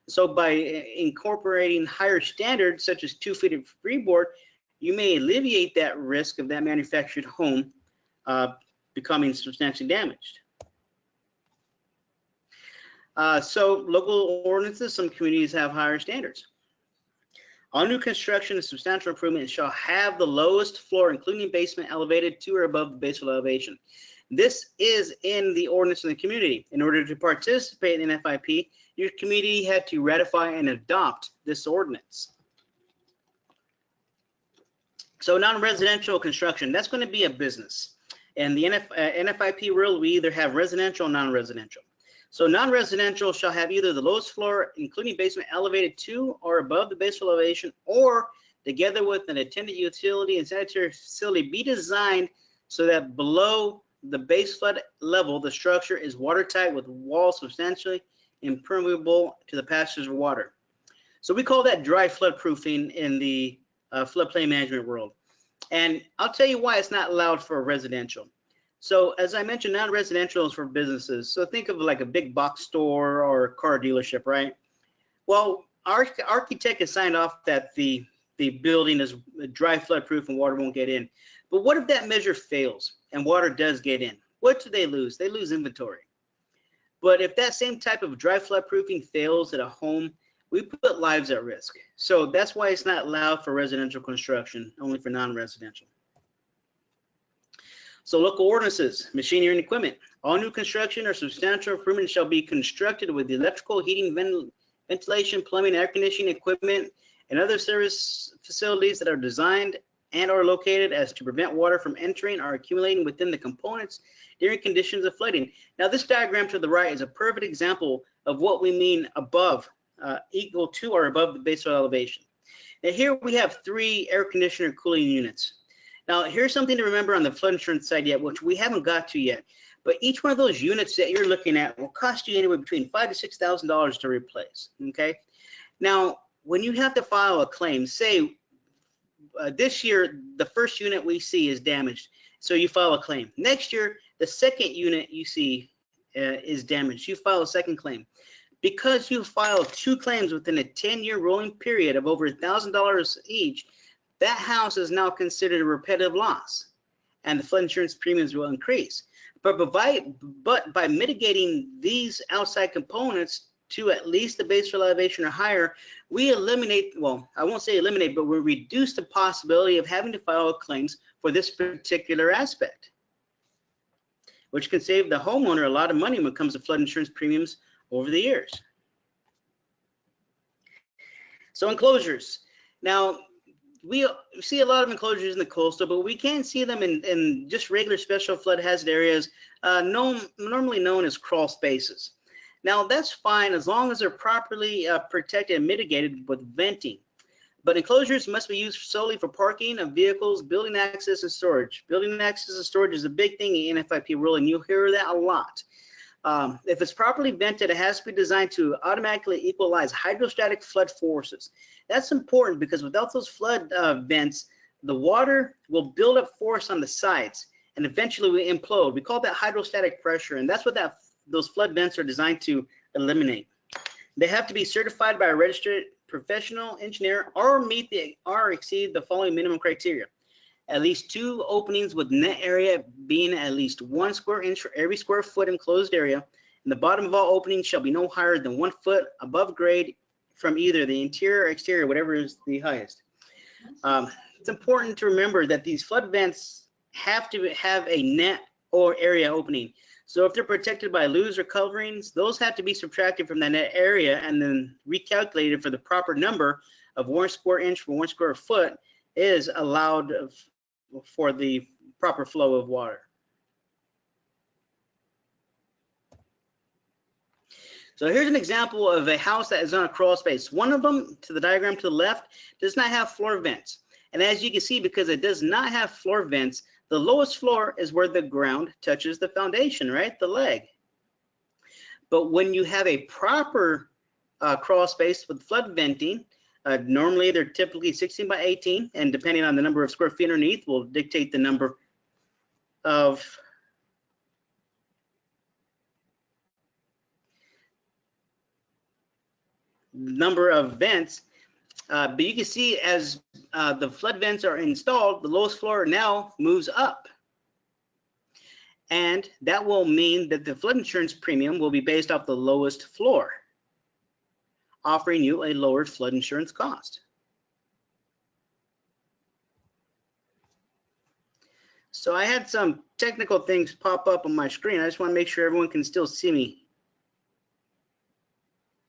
So by incorporating higher standards such as 2 feet of freeboard, you may alleviate that risk of that manufactured home becoming substantially damaged. So local ordinances, some communities have higher standards. All new construction and substantial improvement shall have the lowest floor, including basement, elevated to or above the basal elevation. This is in the ordinance in the community. In order to participate in FIP, your community had to ratify and adopt this ordinance. So non-residential construction, that's going to be a business. And the NFIP rule, we either have residential or non-residential. So non-residential shall have either the lowest floor, including basement, elevated to or above the basal elevation, or together with an attendant utility and sanitary facility, be designed so that below the base flood level, the structure is watertight with walls substantially impermeable to the passages of water. So we call that dry flood proofing in the floodplain management world. And I'll tell you why it's not allowed for residential. So as I mentioned, non-residential is for businesses. So think of like a big box store or a car dealership, right? Well, our architect has signed off that the building is dry flood proof and water won't get in. But what if that measure fails and water does get in? What do they lose? They lose inventory. But if that same type of dry flood proofing fails at a home, we put lives at risk. So that's why it's not allowed for residential construction, only for non-residential. So local ordinances, machinery and equipment. All new construction or substantial improvement shall be constructed with electrical, heating, ventilation, plumbing, air conditioning equipment, and other service facilities that are designed and are located as to prevent water from entering or accumulating within the components during conditions of flooding. Now this diagram to the right is a perfect example of what we mean above, equal to or above the basal elevation. Now here we have 3 air conditioner cooling units. Now here's something to remember on the flood insurance side yet, which we haven't got to yet. But each one of those units that you're looking at will cost you anywhere between $5,000 to $6,000 to replace. Okay. Now, when you have to file a claim, say this year the first unit we see is damaged, so you file a claim. Next year, the second unit you see is damaged. You file a second claim. Because you filed 2 claims within a 10-year rolling period of over $1,000 each, that house is now considered a repetitive loss, and the flood insurance premiums will increase. But by mitigating these outside components to at least the base flood elevation or higher, we eliminate, well, I won't say eliminate, but we reduce the possibility of having to file claims for this particular aspect, which can save the homeowner a lot of money when it comes to flood insurance premiums over the years. So enclosures. Now, we see a lot of enclosures in the coastal, but we can see them in just regular special flood hazard areas, normally known as crawl spaces. Now, that's fine as long as they're properly protected and mitigated with venting. But enclosures must be used solely for parking of vehicles, building access, and storage. Building access and storage is a big thing in NFIP rule, and you'll hear that a lot. If it's properly vented, it has to be designed to automatically equalize hydrostatic flood forces. That's important because without those flood vents, the water will build up force on the sides and eventually will implode. We call that hydrostatic pressure, and that's what those flood vents are designed to eliminate. They have to be certified by a registered professional engineer or meet or exceed the following minimum criteria. At least 2 openings with net area being at least 1 square inch for every square foot enclosed area, and the bottom of all openings shall be no higher than 1 foot above grade from either the interior or exterior, whatever is the highest. It's important to remember that these flood vents have to have a net or area opening. So if they're protected by lues or coverings, those have to be subtracted from that net area and then recalculated for the proper number of 1 square inch for 1 square foot is allowed for the proper flow of water. So here's an example of a house that is on a crawl space. One of them, to the diagram to the left, does not have floor vents. And as you can see, because it does not have floor vents, the lowest floor is where the ground touches the foundation, right? The leg. But when you have a proper crawl space with flood venting, normally they're typically 16 by 18, and depending on the number of square feet underneath will dictate the number of vents. But you can see as the flood vents are installed, the lowest floor now moves up. And that will mean that the flood insurance premium will be based off the lowest floor, offering you a lower flood insurance cost. So I had some technical things pop up on my screen. I just want to make sure everyone can still see me.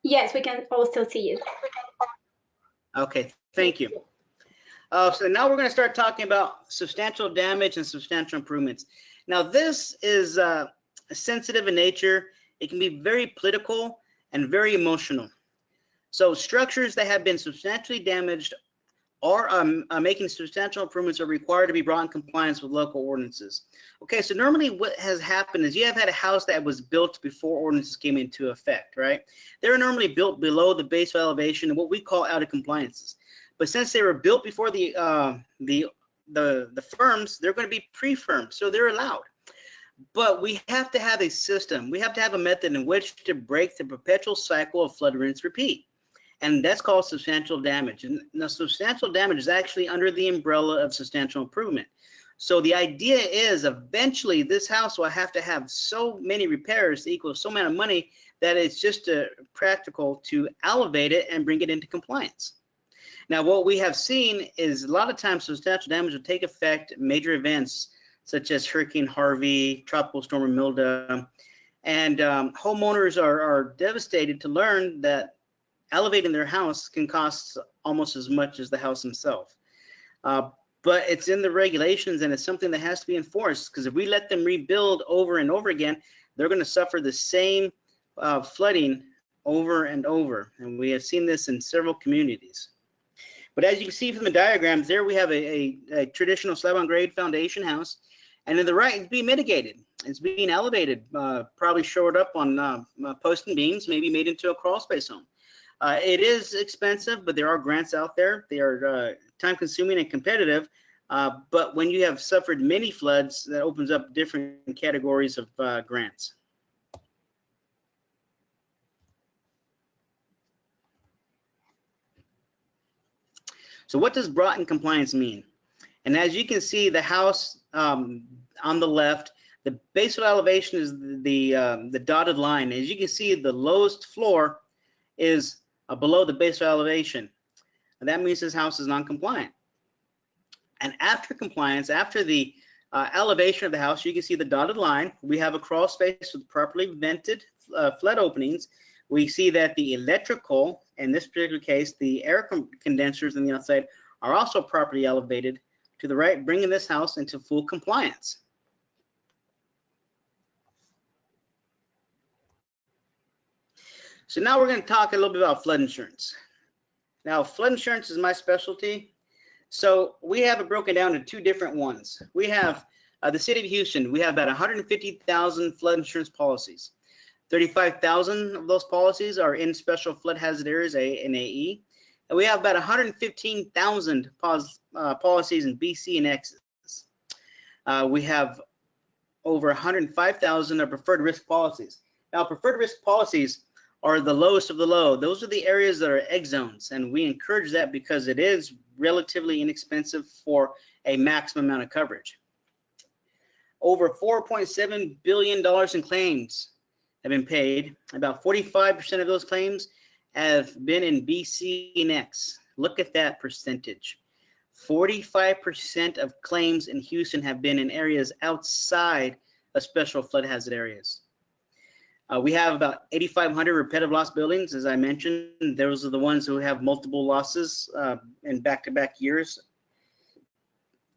Yes, we can also see you. Okay, thank you. So now we're going to start talking about substantial damage and substantial improvements. Now this is sensitive in nature. It can be very political and very emotional. So structures that have been substantially damaged or making substantial improvements are required to be brought in compliance with local ordinances. Okay, so normally what has happened is you have had a house that was built before ordinances came into effect, right? They're normally built below the base elevation and what we call out of compliances. But since they were built before the firms, they're going to be pre-firmed, so they're allowed. But we have to have a system. We have to have a method in which to break the perpetual cycle of flood, rinse, repeat. And that's called substantial damage. And now substantial damage is actually under the umbrella of substantial improvement. So the idea is eventually this house will have to have so many repairs to equal so much money that it's just practical to elevate it and bring it into compliance. Now what we have seen is a lot of times substantial damage will take effect at major events such as Hurricane Harvey, Tropical Storm Milda, and homeowners are devastated to learn that elevating their house can cost almost as much as the house itself. But it's in the regulations and it's something that has to be enforced, because if we let them rebuild over and over again, they're going to suffer the same flooding over and over. And we have seen this in several communities. But as you can see from the diagrams, there we have a traditional slab on grade foundation house, and to the right it's being mitigated. It's being elevated, probably shored up on posts and beams, maybe made into a crawl space home. It is expensive, but there are grants out there. They are time consuming and competitive. But when you have suffered many floods, that opens up different categories of grants. So what does brought in compliance mean? And as you can see, the house on the left, the basal elevation is the dotted line. As you can see, the lowest floor is below the basal elevation. And that means this house is non-compliant. And after compliance, after the elevation of the house, you can see the dotted line. We have a crawl space with properly vented flood openings. We see that the electrical, in this particular case, the air condensers on the outside are also properly elevated to the right, bringing this house into full compliance. So now we're going to talk a little bit about flood insurance. Now, flood insurance is my specialty. So we have it broken down into two different ones. We have the city of Houston. We have about 150,000 flood insurance policies. 35,000 of those policies are in special flood hazard areas, A and AE. And we have about 115,000 policies in BC and X's. We have over 105,000 of preferred risk policies. Now, preferred risk policies are the lowest of the low. Those are the areas that are X zones, and we encourage that because it is relatively inexpensive for a maximum amount of coverage. Over $4.7 billion in claims have been paid. About 45% of those claims have been in BC and X. Look at that percentage. 45% of claims in Houston have been in areas outside of special flood hazard areas. We have about 8,500 repetitive loss buildings, as I mentioned. Those are the ones who have multiple losses in back-to-back years.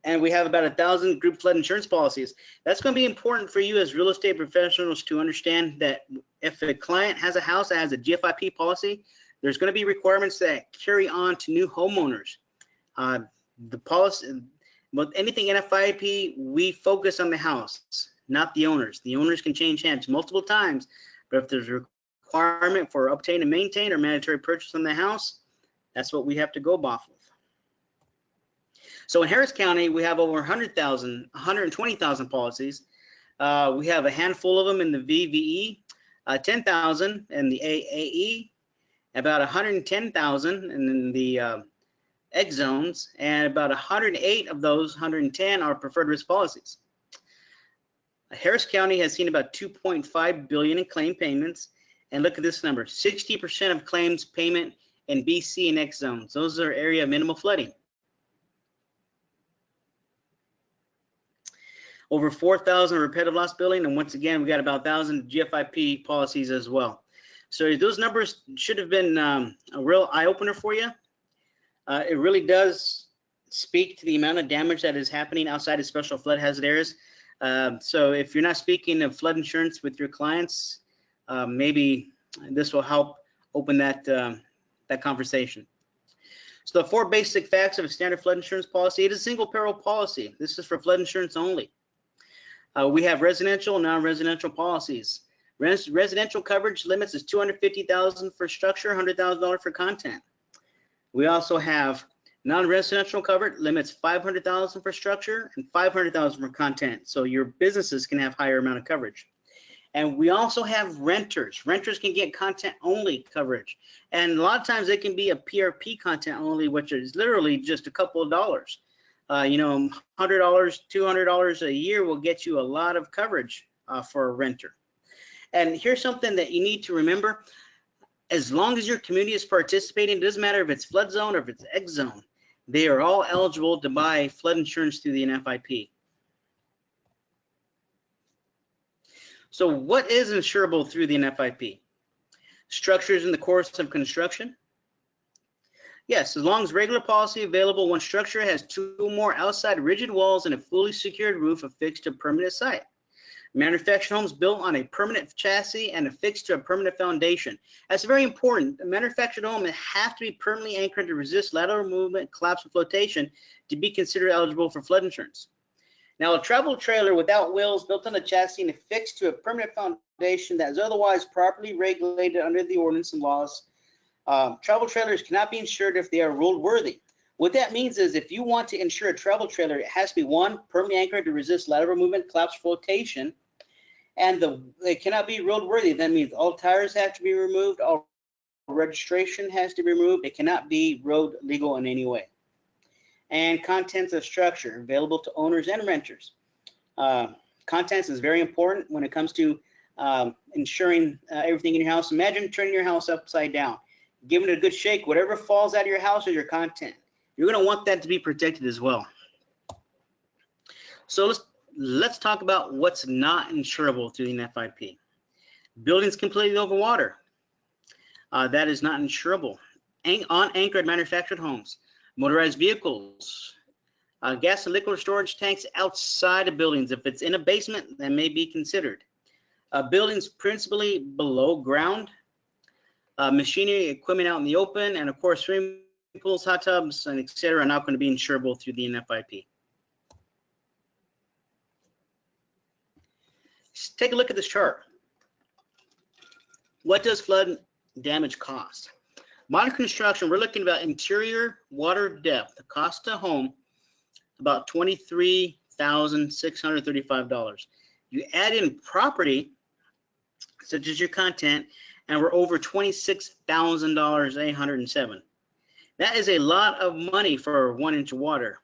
And we have about 1,000 group flood insurance policies. That's going to be important for you as real estate professionals to understand that if a client has a house that has a GFIP policy, there's going to be requirements that carry on to new homeowners. The policy, with anything NFIP, we focus on the house, not the owners. The owners can change hands multiple times, but if there's a requirement for obtain and maintain or mandatory purchase on the house, that's what we have to go off of. So in Harris County, we have over 120,000 policies. We have a handful of them in the VVE, 10,000 in the AAE, about 110,000 in the X zones, and about 108 of those 110 are preferred risk policies. Harris County has seen about $2.5 billion in claim payments, and look at this number: 60% of claims payment in BC and X zones. Those are area of minimal flooding. Over 4,000 repetitive loss billing, and once again, we got about 1,000 GFIP policies as well. So those numbers should have been a real eye-opener for you. It really does speak to the amount of damage that is happening outside of special flood hazard areas. So if you're not speaking of flood insurance with your clients, maybe this will help open that conversation. So the 4 basic facts of a standard flood insurance policy: it is a single peril policy. This is for flood insurance only. We have residential and non-residential policies. Residential coverage limits is $250,000 for structure, $100,000 for content. We also have non-residential coverage limits $500,000 for structure and $500,000 for content, so your businesses can have higher amount of coverage. And we also have renters. Renters can get content only coverage, and a lot of times it can be a PRP content only, which is literally just a couple of dollars. You know, $100, $200 a year will get you a lot of coverage for a renter. And here's something that you need to remember: as long as your community is participating, it doesn't matter if it's flood zone or if it's X zone, they are all eligible to buy flood insurance through the NFIP. So what is insurable through the NFIP? Structures in the course of construction. Yes, as long as regular policy available when structure has 2 or more outside rigid walls and a fully secured roof affixed to a permanent site. Manufactured homes built on a permanent chassis and affixed to a permanent foundation. That's very important. A manufactured home have to be permanently anchored to resist lateral movement, collapse, and flotation to be considered eligible for flood insurance. Now, a travel trailer without wheels built on a chassis and affixed to a permanent foundation that is otherwise properly regulated under the ordinance and laws. Travel trailers cannot be insured if they are roadworthy. What that means is if you want to insure a travel trailer, it has to be one, permanently anchored to resist lateral movement, collapse, flotation, and it cannot be roadworthy. That means all tires have to be removed, all registration has to be removed. It cannot be road legal in any way. And contents of structure available to owners and renters. Contents is very important when it comes to insuring everything in your house. Imagine turning your house upside down, giving it a good shake. Whatever falls out of your house is your content. You're going to want that to be protected as well. So let's talk about what's not insurable through the NFIP. Buildings completely over water. That is not insurable. Unanchored manufactured homes. Motorized vehicles. Gas and liquid storage tanks outside of buildings. If it's in a basement, that may be considered. Buildings principally below ground. Machinery, equipment out in the open, and of course, swimming pools, hot tubs, and etc. are not going to be insurable through the NFIP. Just take a look at this chart. What does flood damage cost? Modern construction, we're looking about interior water depth. The cost to home, about $23,635. You add in property, such as your content, and we're over $26,807. That is a lot of money for 1 inch of water.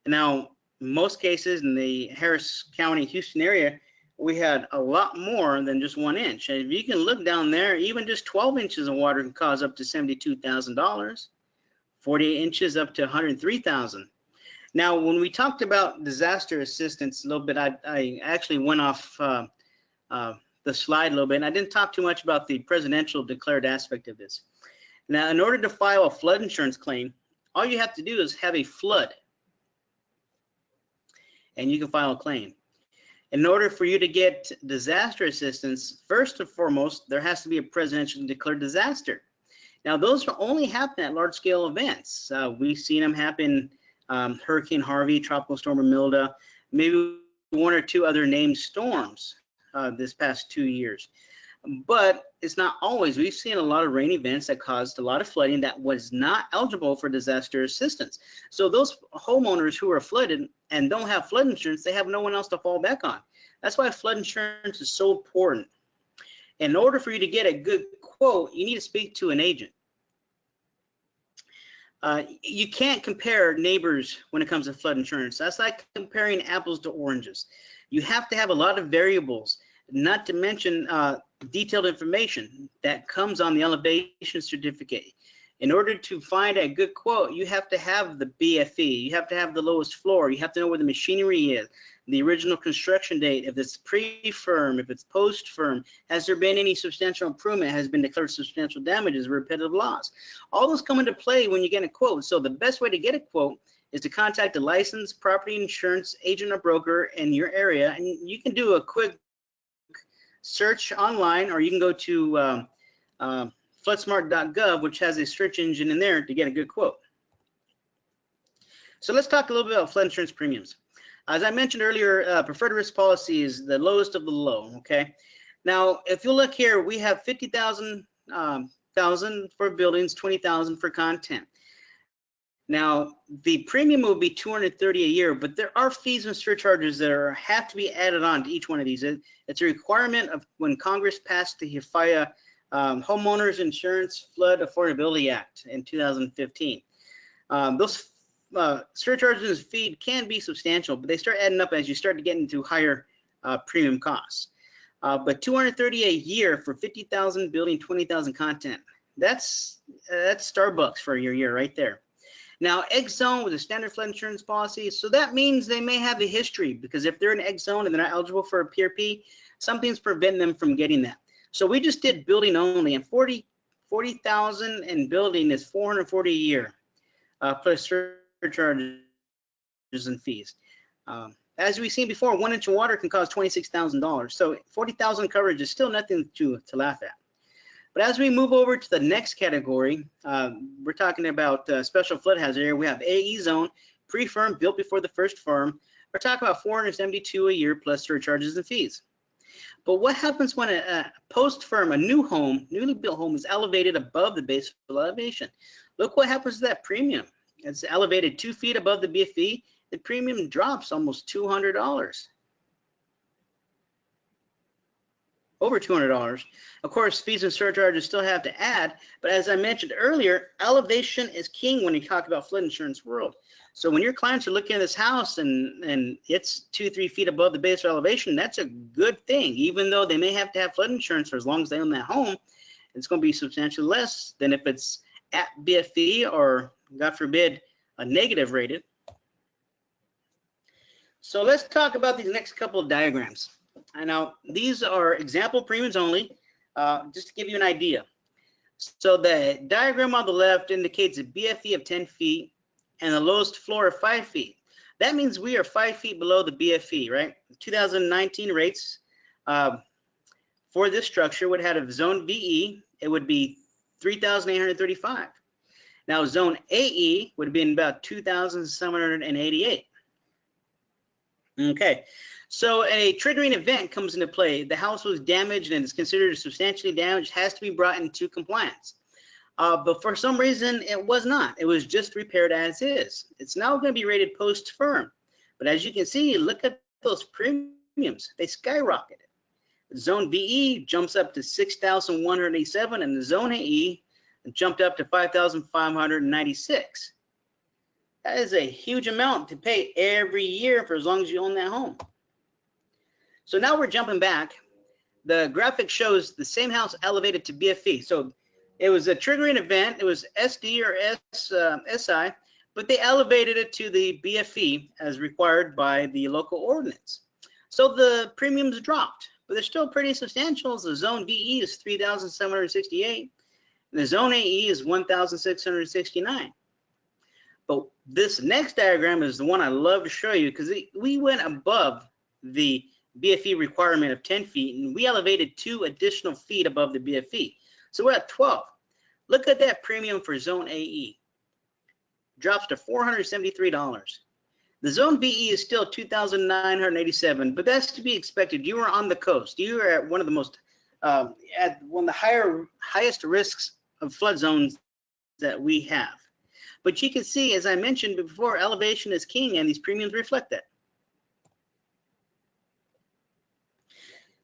Now, in most cases in the Harris County, Houston area, we had a lot more than just 1 inch. And if you can look down there, even just 12 inches of water can cause up to $72,000, 48 inches up to $103,000. Now, when we talked about disaster assistance a little bit, I actually went off the slide a little bit, and I didn't talk too much about the presidential declared aspect of this. Now, in order to file a flood insurance claim, all you have to do is have a flood, and you can file a claim. In order for you to get disaster assistance, first and foremost, there has to be a presidentially declared disaster. Now, those only happen at large-scale events. We've seen them happen, Hurricane Harvey, Tropical Storm Imelda, maybe 1 or 2 other named storms this past 2 years. But it's not always. We've seen a lot of rain events that caused a lot of flooding that was not eligible for disaster assistance. So those homeowners who are flooded and don't have flood insurance, they have no one else to fall back on. That's why flood insurance is so important. In order for you to get a good quote, you need to speak to an agent. You can't compare neighbors when it comes to flood insurance. That's like comparing apples to oranges. You have to have a lot of variables, not to mention detailed information that comes on the elevation certificate. In order to find a good quote, you have to have the BFE, you have to have the lowest floor, you have to know where the machinery is, the original construction date, if it's pre-firm, if it's post-firm, has there been any substantial improvement, has been declared substantial damages, repetitive loss. All those come into play when you get a quote. So the best way to get a quote is to contact a licensed property insurance agent or broker in your area, and you can do a quick search online, or you can go to floodsmart.gov, which has a search engine in there to get a good quote. So let's talk a little bit about flood insurance premiums. As I mentioned earlier, preferred risk policy is the lowest of the low, okay? Now, if you look here, we have $50,000 for buildings, $20,000 for content. Now, the premium will be $230 a year, but there are fees and surcharges that have to be added on to each one of these. It's a requirement of when Congress passed the HIFIA Homeowners Insurance Flood Affordability Act in 2015. Those surcharges and fees can be substantial, but they start adding up as you start to get into higher premium costs. But $230 a year for 50,000 building, 20,000 content. That's Starbucks for your year right there. Now, X zone with a standard flood insurance policy, so that means they may have a history, because if they're in X zone and they're not eligible for a PRP, something's preventing them from getting that. So we just did building only, and 40,000 in building is $440 a year, plus surcharges and fees. As we've seen before, 1 inch of water can cost $26,000. So 40,000 coverage is still nothing to laugh at. But as we move over to the next category, we're talking about special flood hazard area. We have AE zone, pre-firm, built before the first firm, we're talking about $472 a year plus surcharges and fees. But what happens when a post-firm, a new home, newly built home is elevated above the base elevation? Look what happens to that premium. It's elevated 2 feet above the BFE. The premium drops almost $200. Over $200. Of course, fees and surcharges still have to add, but as I mentioned earlier, elevation is king when you talk about flood insurance world. So when your clients are looking at this house and it's 2-3 feet above the base elevation, that's a good thing. Even though they may have to have flood insurance for as long as they own that home, it's going to be substantially less than if it's at BFE or, God forbid, a negative rated. So let's talk about these next couple of diagrams. And now these are example premiums only, just to give you an idea. So the diagram on the left indicates a BFE of 10 feet and the lowest floor of 5 feet. That means we are 5 feet below the BFE, right? 2019 rates for this structure would have a zone VE, it would be 3,835. Now zone AE would have been about 2,788. Okay, so a triggering event comes into play. The house was damaged and is considered substantially damaged, has to be brought into compliance. But for some reason, it was not. It was just repaired as is. It's now going to be rated post-firm. But as you can see, look at those premiums. They skyrocketed. Zone VE jumps up to 6,187, and the zone AE jumped up to 5,596. That is a huge amount to pay every year for as long as you own that home. So now we're jumping back. The graphic shows the same house elevated to BFE. So it was a triggering event. It was SD or SI, but they elevated it to the BFE as required by the local ordinance. So the premiums dropped, but they're still pretty substantial. The zone VE is 3,768, and the zone AE is 1,669. But this next diagram is the one I love to show you because we went above the BFE requirement of 10 feet and we elevated 2 additional feet above the BFE. So we're at 12. Look at that premium for zone AE. Drops to $473. The zone VE is still $2,987, but that's to be expected. You are on the coast. You are at one of the most, at one of the highest risks of flood zones that we have. But you can see, as I mentioned before, elevation is king, and these premiums reflect that.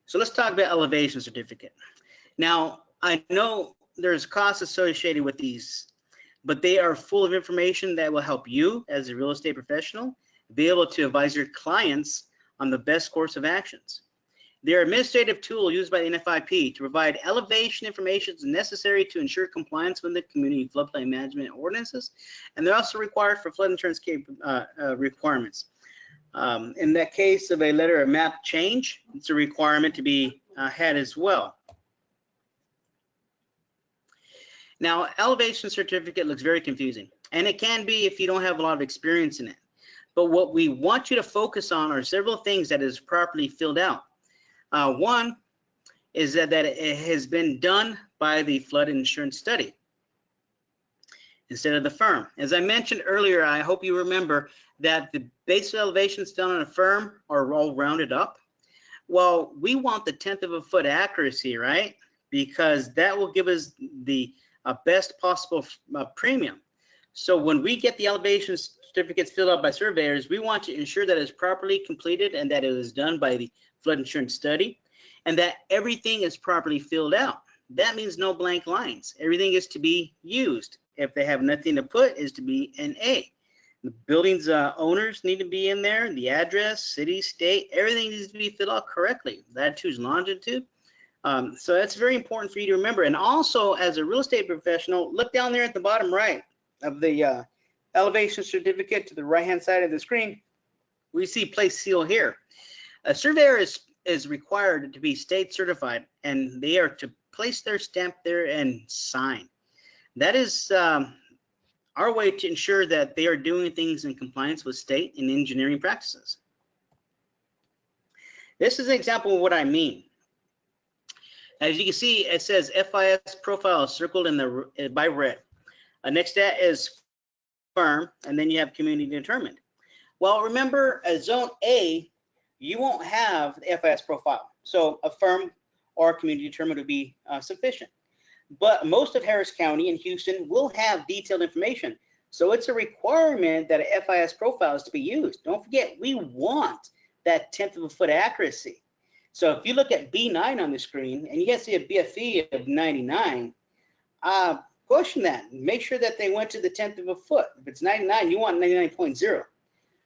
So let's talk about elevation certificate. Now, I know there's costs associated with these, but they are full of information that will help you as a real estate professional be able to advise your clients on the best course of actions. They're an administrative tool used by the NFIP to provide elevation information necessary to ensure compliance with the community floodplain management ordinances, and they're also required for flood insurance requirements. In that case of a letter of map change, it's a requirement to be had as well. Now, elevation certificate looks very confusing, and it can be if you don't have a lot of experience in it. But what we want you to focus on are several things that is properly filled out. One is that it has been done by the flood insurance study instead of the firm. As I mentioned earlier, I hope you remember that the base elevations done on a firm are all rounded up. Well, we want the 1/10 of a foot accuracy, right? Because that will give us the best possible premium. So when we get the elevation certificates filled out by surveyors, we want to ensure that it's properly completed and that it is done by the flood insurance study, and that everything is properly filled out. That means no blank lines. Everything is to be used. If they have nothing to put, is to be an A. The building's owners need to be in there, the address, city, state, everything needs to be filled out correctly. Latitude, longitude. So that's very important for you to remember. And also, as a real estate professional, look down there at the bottom right of the elevation certificate to the right-hand side of the screen. We see place seal here. A surveyor is required to be state certified, and they are to place their stamp there and sign. That is our way to ensure that they are doing things in compliance with state and engineering practices. This is an example of what I mean. As you can see, it says FIS profile circled in the by red. Next to that is firm, and then you have community determined. Well, remember, Zone A, you won't have the FIS profile. So a firm or community determined would be sufficient. But most of Harris County and Houston will have detailed information. So it's a requirement that a FIS profile is to be used. Don't forget, we want that 1/10 of a foot accuracy. So if you look at B9 on the screen and you guys see a BFE of 99, question that. Make sure that they went to the 1/10 of a foot. If it's 99, you want 99.0.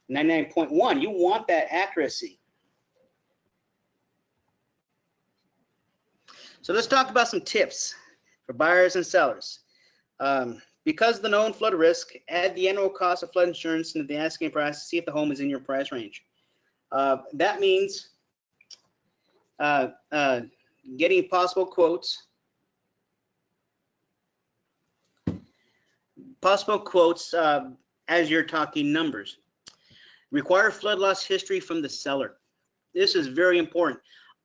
99.1, you want that accuracy. So let's talk about some tips for buyers and sellers. Because of the known flood risk, add the annual cost of flood insurance into the asking price to see if the home is in your price range. That means getting possible quotes as you're talking numbers. Require flood loss history from the seller. This is very important.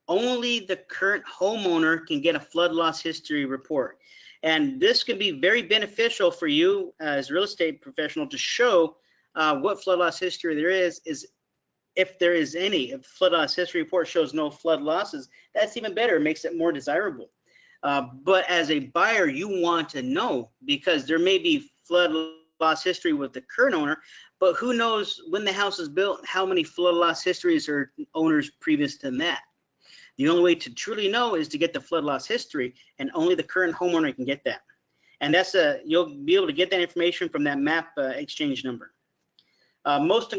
Only the current homeowner can get a flood loss history report. And this can be very beneficial for you as a real estate professional to show what flood loss history there is if there is any. If flood loss history report shows no flood losses, that's even better. It makes it more desirable. But as a buyer, you want to know, because there may be flood loss history with the current owner, but who knows when the house was built, how many flood loss histories or owners previous to that. The only way to truly know is to get the flood loss history, and only the current homeowner can get that. And that's you'll be able to get that information from that map exchange number. Most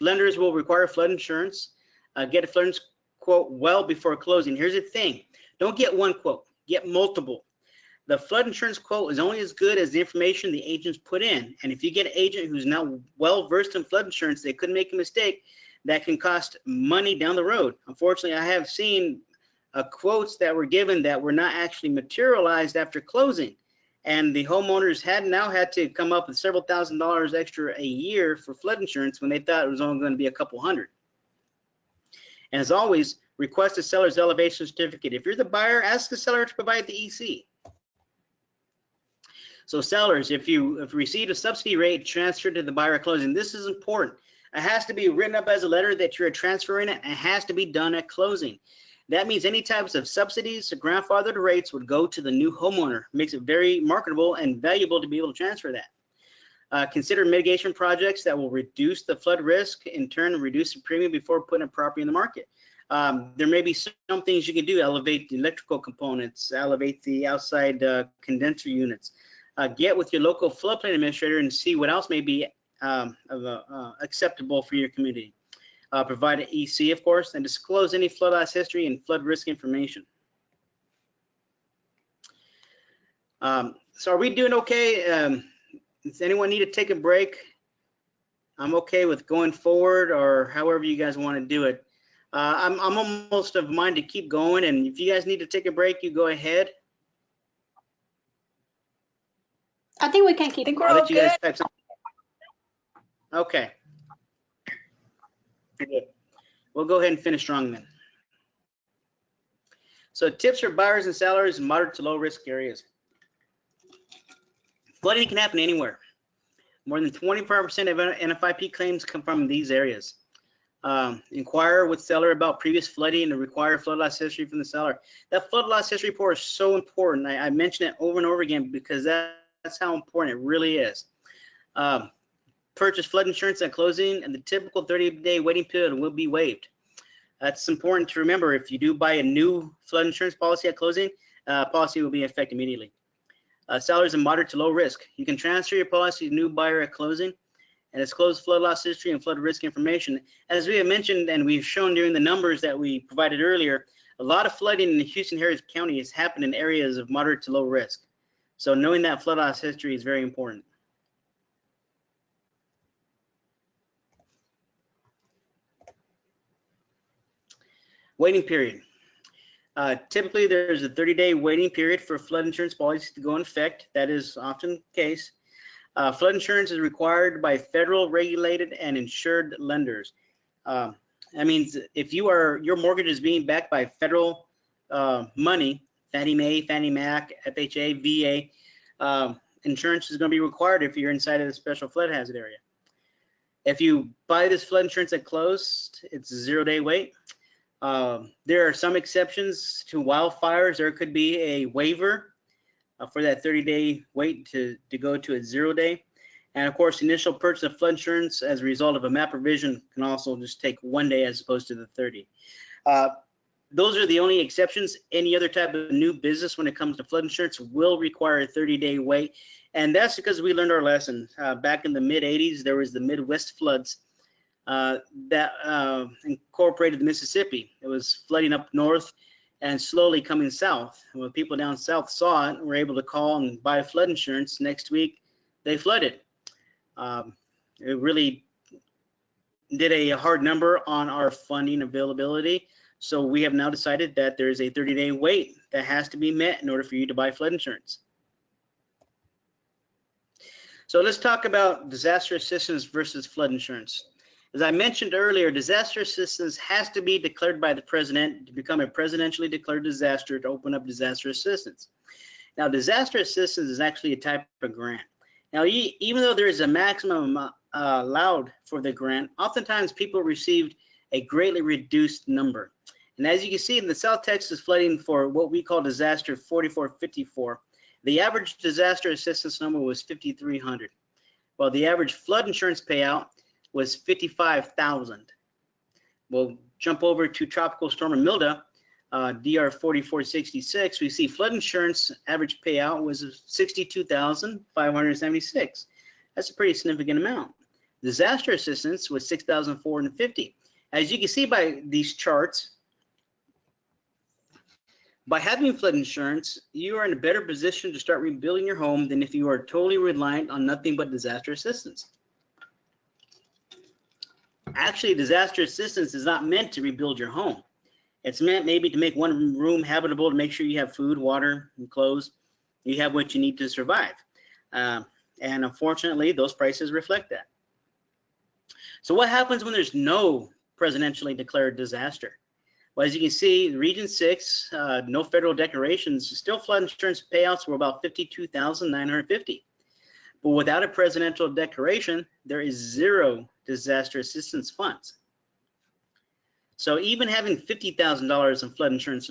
lenders will require flood insurance. Get a flood insurance quote well before closing. Here's the thing: don't get one quote, get multiple. The flood insurance quote is only as good as the information the agents put in. And if you get an agent who's not well versed in flood insurance, they could make a mistake that can cost money down the road. Unfortunately, I have seen quotes that were given that were not actually materialized after closing, and the homeowners now had to come up with several $1,000s extra a year for flood insurance when they thought it was only going to be a couple hundred. And as always, request a seller's elevation certificate. If you're the buyer, ask the seller to provide the EC. So sellers, if you receive a subsidy rate transferred to the buyer at closing, this is important. It has to be written up as a letter that you're transferring it, and it has to be done at closing. That means any types of subsidies or grandfathered rates would go to the new homeowner. Makes it very marketable and valuable to be able to transfer that. Consider mitigation projects that will reduce the flood risk, in turn reduce the premium before putting a property in the market. There may be some things you can do: elevate the electrical components, elevate the outside condenser units. Get with your local floodplain administrator and see what else may be acceptable for your community. Provide an EC, of course, and disclose any flood loss history and flood risk information. So are we doing okay? Does anyone need to take a break? I'm okay with going forward, or however you guys want to do it. I'm almost of mind to keep going, and if you guys need to take a break, you go ahead. I think we can keep. I think we're all good. Okay. Good. We'll go ahead and finish strong then. So tips for buyers and sellers in moderate to low risk areas. Flooding can happen anywhere. More than 25% of NFIP claims come from these areas. Inquire with seller about previous flooding and require flood loss history from the seller. That flood loss history report is so important. I mention it over and over again because that's how important it really is. Purchase flood insurance at closing, and the typical 30-day waiting period will be waived. That's important to remember. If you do buy a new flood insurance policy at closing, policy will be in effect immediately. Sellers in moderate to low risk. You can transfer your policy to new buyer at closing and disclose flood loss history and flood risk information. As we have mentioned and we've shown during the numbers that we provided earlier, a lot of flooding in Houston Harris County has happened in areas of moderate to low risk. So knowing that flood loss history is very important. Waiting period. Typically, there's a 30-day waiting period for flood insurance policies to go in effect. That is often the case. Flood insurance is required by federal regulated and insured lenders. That means if your mortgage is being backed by federal money, Fannie Mae, Fannie Mac, FHA, VA, insurance is going to be required if you're inside of the special flood hazard area. If you buy this flood insurance at close, it's a 0-day wait. There are some exceptions to wildfires. There could be a waiver for that 30-day wait to go to a 0-day. And of course, initial purchase of flood insurance as a result of a map revision can also just take 1 day as opposed to the 30. Those are the only exceptions. Any other type of new business when it comes to flood insurance will require a 30-day wait. And that's because we learned our lesson. Back in the mid-'80s, there was the Midwest floods that incorporated the Mississippi. It was flooding up north and slowly coming south. When people down south saw it, were able to call and buy flood insurance. Next week, they flooded. It really did a hard number on our funding availability. So we have now decided that there is a 30-day wait that has to be met in order for you to buy flood insurance. So let's talk about disaster assistance versus flood insurance. As I mentioned earlier, disaster assistance has to be declared by the president to become a presidentially declared disaster to open up disaster assistance. Now, disaster assistance is actually a type of grant. Now, even though there is a maximum allowed for the grant, oftentimes people received a greatly reduced number. And as you can see in the South Texas flooding for what we call disaster 4454, the average disaster assistance number was $5,300, while the average flood insurance payout was $55,000. We'll jump over to Tropical Storm Imelda, DR 4466. We see flood insurance average payout was $62,576. That's a pretty significant amount. Disaster assistance was $6,450. As you can see by these charts, by having flood insurance, you are in a better position to start rebuilding your home than if you are totally reliant on nothing but disaster assistance. Actually, disaster assistance is not meant to rebuild your home. It's meant maybe to make one room habitable, to make sure you have food, water, and clothes. You have what you need to survive. And unfortunately, those prices reflect that. So what happens when there's no presidentially declared disaster? Well, as you can see, Region 6, no federal declarations, still flood insurance payouts were about $52,950. But without a presidential declaration, there is zero disaster assistance funds. So even having $50,000 in flood insurance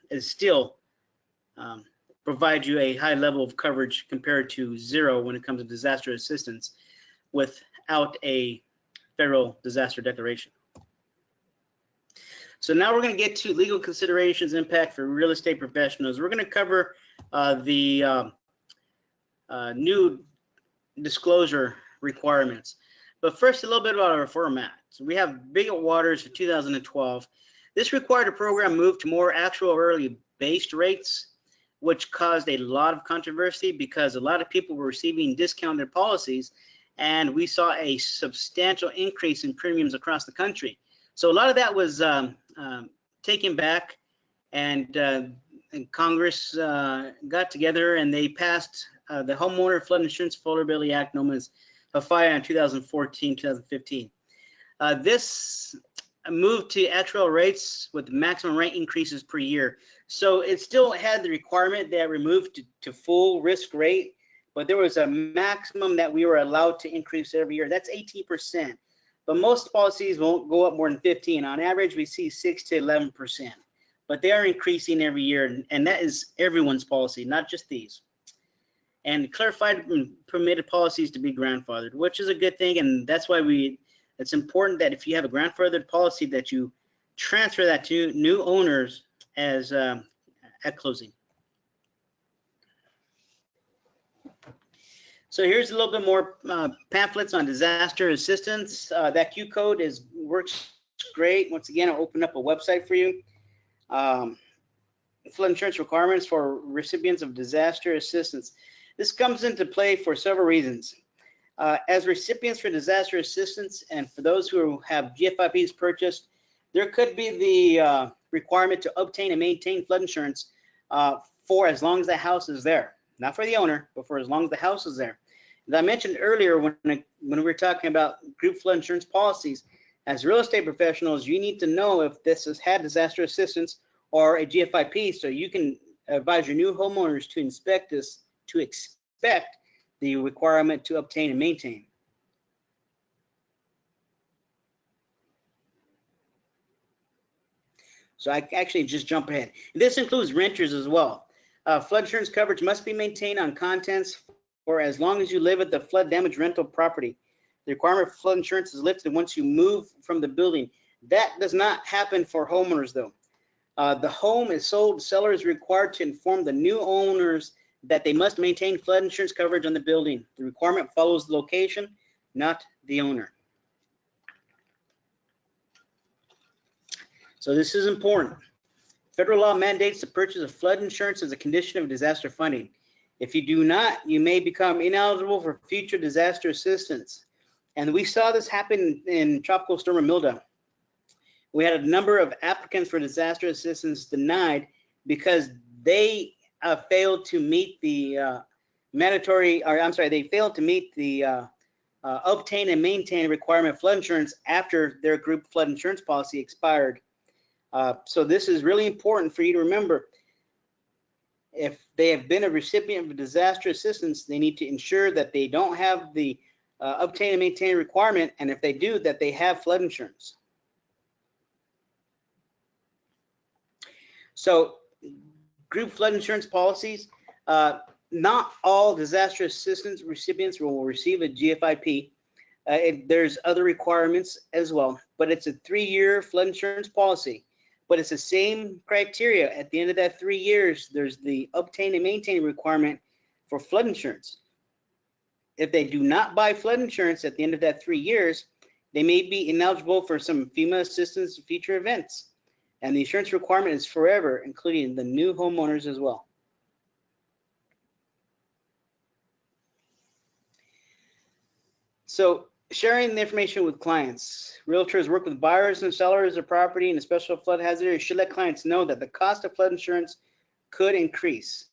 is still provide you a high level of coverage compared to zero when it comes to disaster assistance without a federal disaster declaration. So now we're going to get to legal considerations impact for real estate professionals. We're going to cover the new disclosure requirements. But first, a little bit about our format. So we have Big Waters for 2012. This required a program move to more actuarially based rates, which caused a lot of controversy because a lot of people were receiving discounted policies, and we saw a substantial increase in premiums across the country. So a lot of that was taken back, and Congress got together and they passed the Homeowner Flood Insurance Affordability Act, known as HFIA, in 2014-2015. This moved to actuarial rates with maximum rate increases per year. So it still had the requirement that we moved to full risk rate, but there was a maximum that we were allowed to increase every year. That's 18%. But most policies won't go up more than 15. On average, we see 6 to 11%. But they are increasing every year, and that is everyone's policy, not just these. And clarified and permitted policies to be grandfathered, which is a good thing, and that's why it's important that if you have a grandfathered policy that you transfer that to new owners as at closing. So here's a little bit more pamphlets on disaster assistance. That Q code works great. Once again, I'll open up a website for you. Flood insurance requirements for recipients of disaster assistance. This comes into play for several reasons. As recipients for disaster assistance and for those who have GFIPs purchased, there could be the requirement to obtain and maintain flood insurance for as long as the house is there. Not for the owner, but for as long as the house is there. As I mentioned earlier, when we were talking about group flood insurance policies, as real estate professionals, you need to know if this has had disaster assistance or a GFIP, so you can advise your new homeowners to inspect this, to expect the requirement to obtain and maintain. So I actually just jump ahead. This includes renters as well. Flood insurance coverage must be maintained on contents for as long as you live at the flood damage rental property. The requirement for flood insurance is lifted once you move from the building. That does not happen for homeowners though. The home is sold, the seller is required to inform the new owners that they must maintain flood insurance coverage on the building. The requirement follows the location, not the owner. So this is important. Federal law mandates the purchase of flood insurance as a condition of disaster funding. If you do not, you may become ineligible for future disaster assistance. And we saw this happen in Tropical Storm Imelda. We had a number of applicants for disaster assistance denied because they failed to meet the they failed to meet the obtain and maintain requirement of flood insurance after their group flood insurance policy expired. So this is really important for you to remember. If they have been a recipient of disaster assistance, they need to ensure that they don't have the obtain and maintain requirement, and if they do, that they have flood insurance. So group flood insurance policies, not all disaster assistance recipients will receive a GFIP. There's other requirements as well, but it's a 3-year flood insurance policy. But it's the same criteria. At the end of that 3 years, there's the obtain and maintain requirement for flood insurance. If they do not buy flood insurance at the end of that 3 years, they may be ineligible for some FEMA assistance in future events. And the insurance requirement is forever, including the new homeowners as well. So sharing the information with clients. Realtors work with buyers and sellers of property in a special flood hazard area should let clients know that the cost of flood insurance could increase.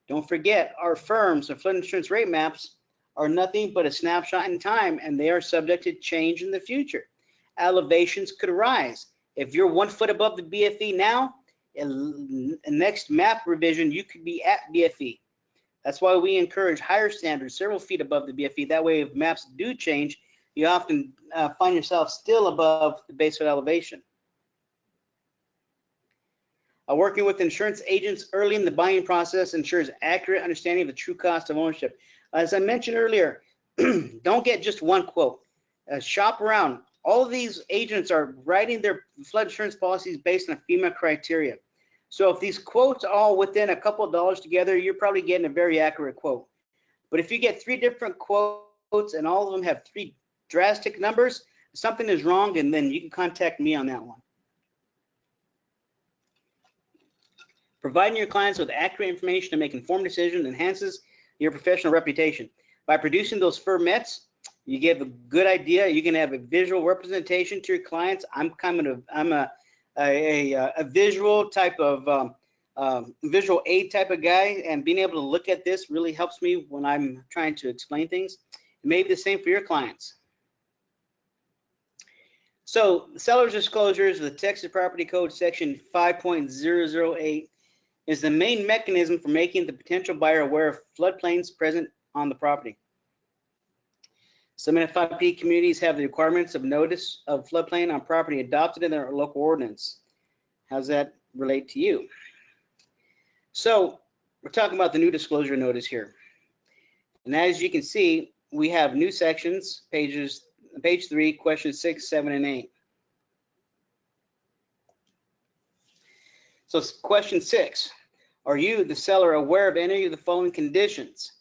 Don't forget, our firms of flood insurance rate maps are nothing but a snapshot in time, and they are subject to change in the future. Elevations could rise. If you're 1 foot above the BFE now, in next map revision, you could be at BFE. That's why we encourage higher standards, several feet above the BFE. That way, if maps do change, you often find yourself still above the base flood elevation. Working with insurance agents early in the buying process ensures accurate understanding of the true cost of ownership. As I mentioned earlier, don't get just one quote. Shop around. All of these agents are writing their flood insurance policies based on FEMA criteria. So if these quotes are all within a couple of dollars together, you're probably getting a very accurate quote. But if you get 3 different quotes and all of them have 3 drastic numbers, something is wrong, and then you can contact me on that one. Providing your clients with accurate information to make informed decisions enhances your professional reputation. By producing those FIRMETs, you give a good idea. You can have a visual representation to your clients. I'm a visual type of visual aid type of guy, and being able to look at this really helps me when I'm trying to explain things. It may be the same for your clients. So seller's disclosures of the Texas Property Code section 5.008 is the main mechanism for making the potential buyer aware of floodplains present on the property. Some NFIP communities have the requirements of notice of floodplain on property adopted in their local ordinance. How does that relate to you? So we're talking about the new disclosure notice here. And as you can see, we have new sections, page 3, questions 6, 7, and 8. So question 6, are you, the seller, aware of any of the following conditions?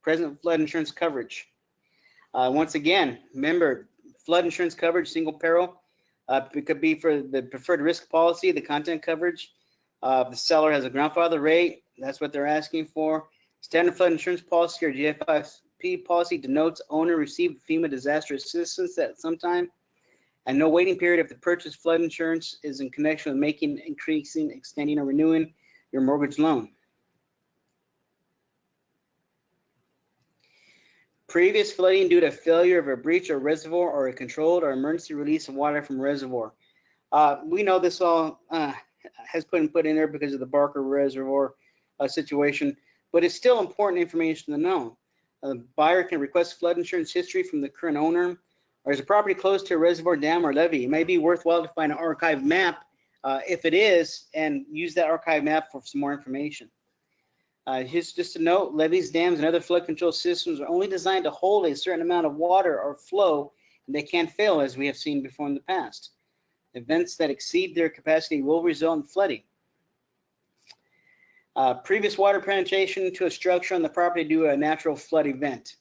Present flood insurance coverage. Once again, remember, flood insurance coverage, single peril. It could be for the preferred risk policy, the content coverage. The seller has a grandfather rate. That's what they're asking for. Standard flood insurance policy or GFIP policy denotes owner received FEMA disaster assistance at some time, and no waiting period if the purchase flood insurance is in connection with making, increasing, extending, or renewing your mortgage loan. Previous flooding due to failure of a breach or reservoir or a controlled or emergency release of water from reservoir. We know this all has been put in there because of the Barker Reservoir situation, but it's still important information to know. The buyer can request flood insurance history from the current owner. Or is the property close to a reservoir, dam, or levee? It may be worthwhile to find an archive map if it is, and use that archive map for some more information. Here's just a note: levees, dams, and other flood control systems are only designed to hold a certain amount of water or flow, and they can fail, as we have seen before in the past. Events that exceed their capacity will result in flooding. Previous water penetration to a structure on the property due to a natural flood event.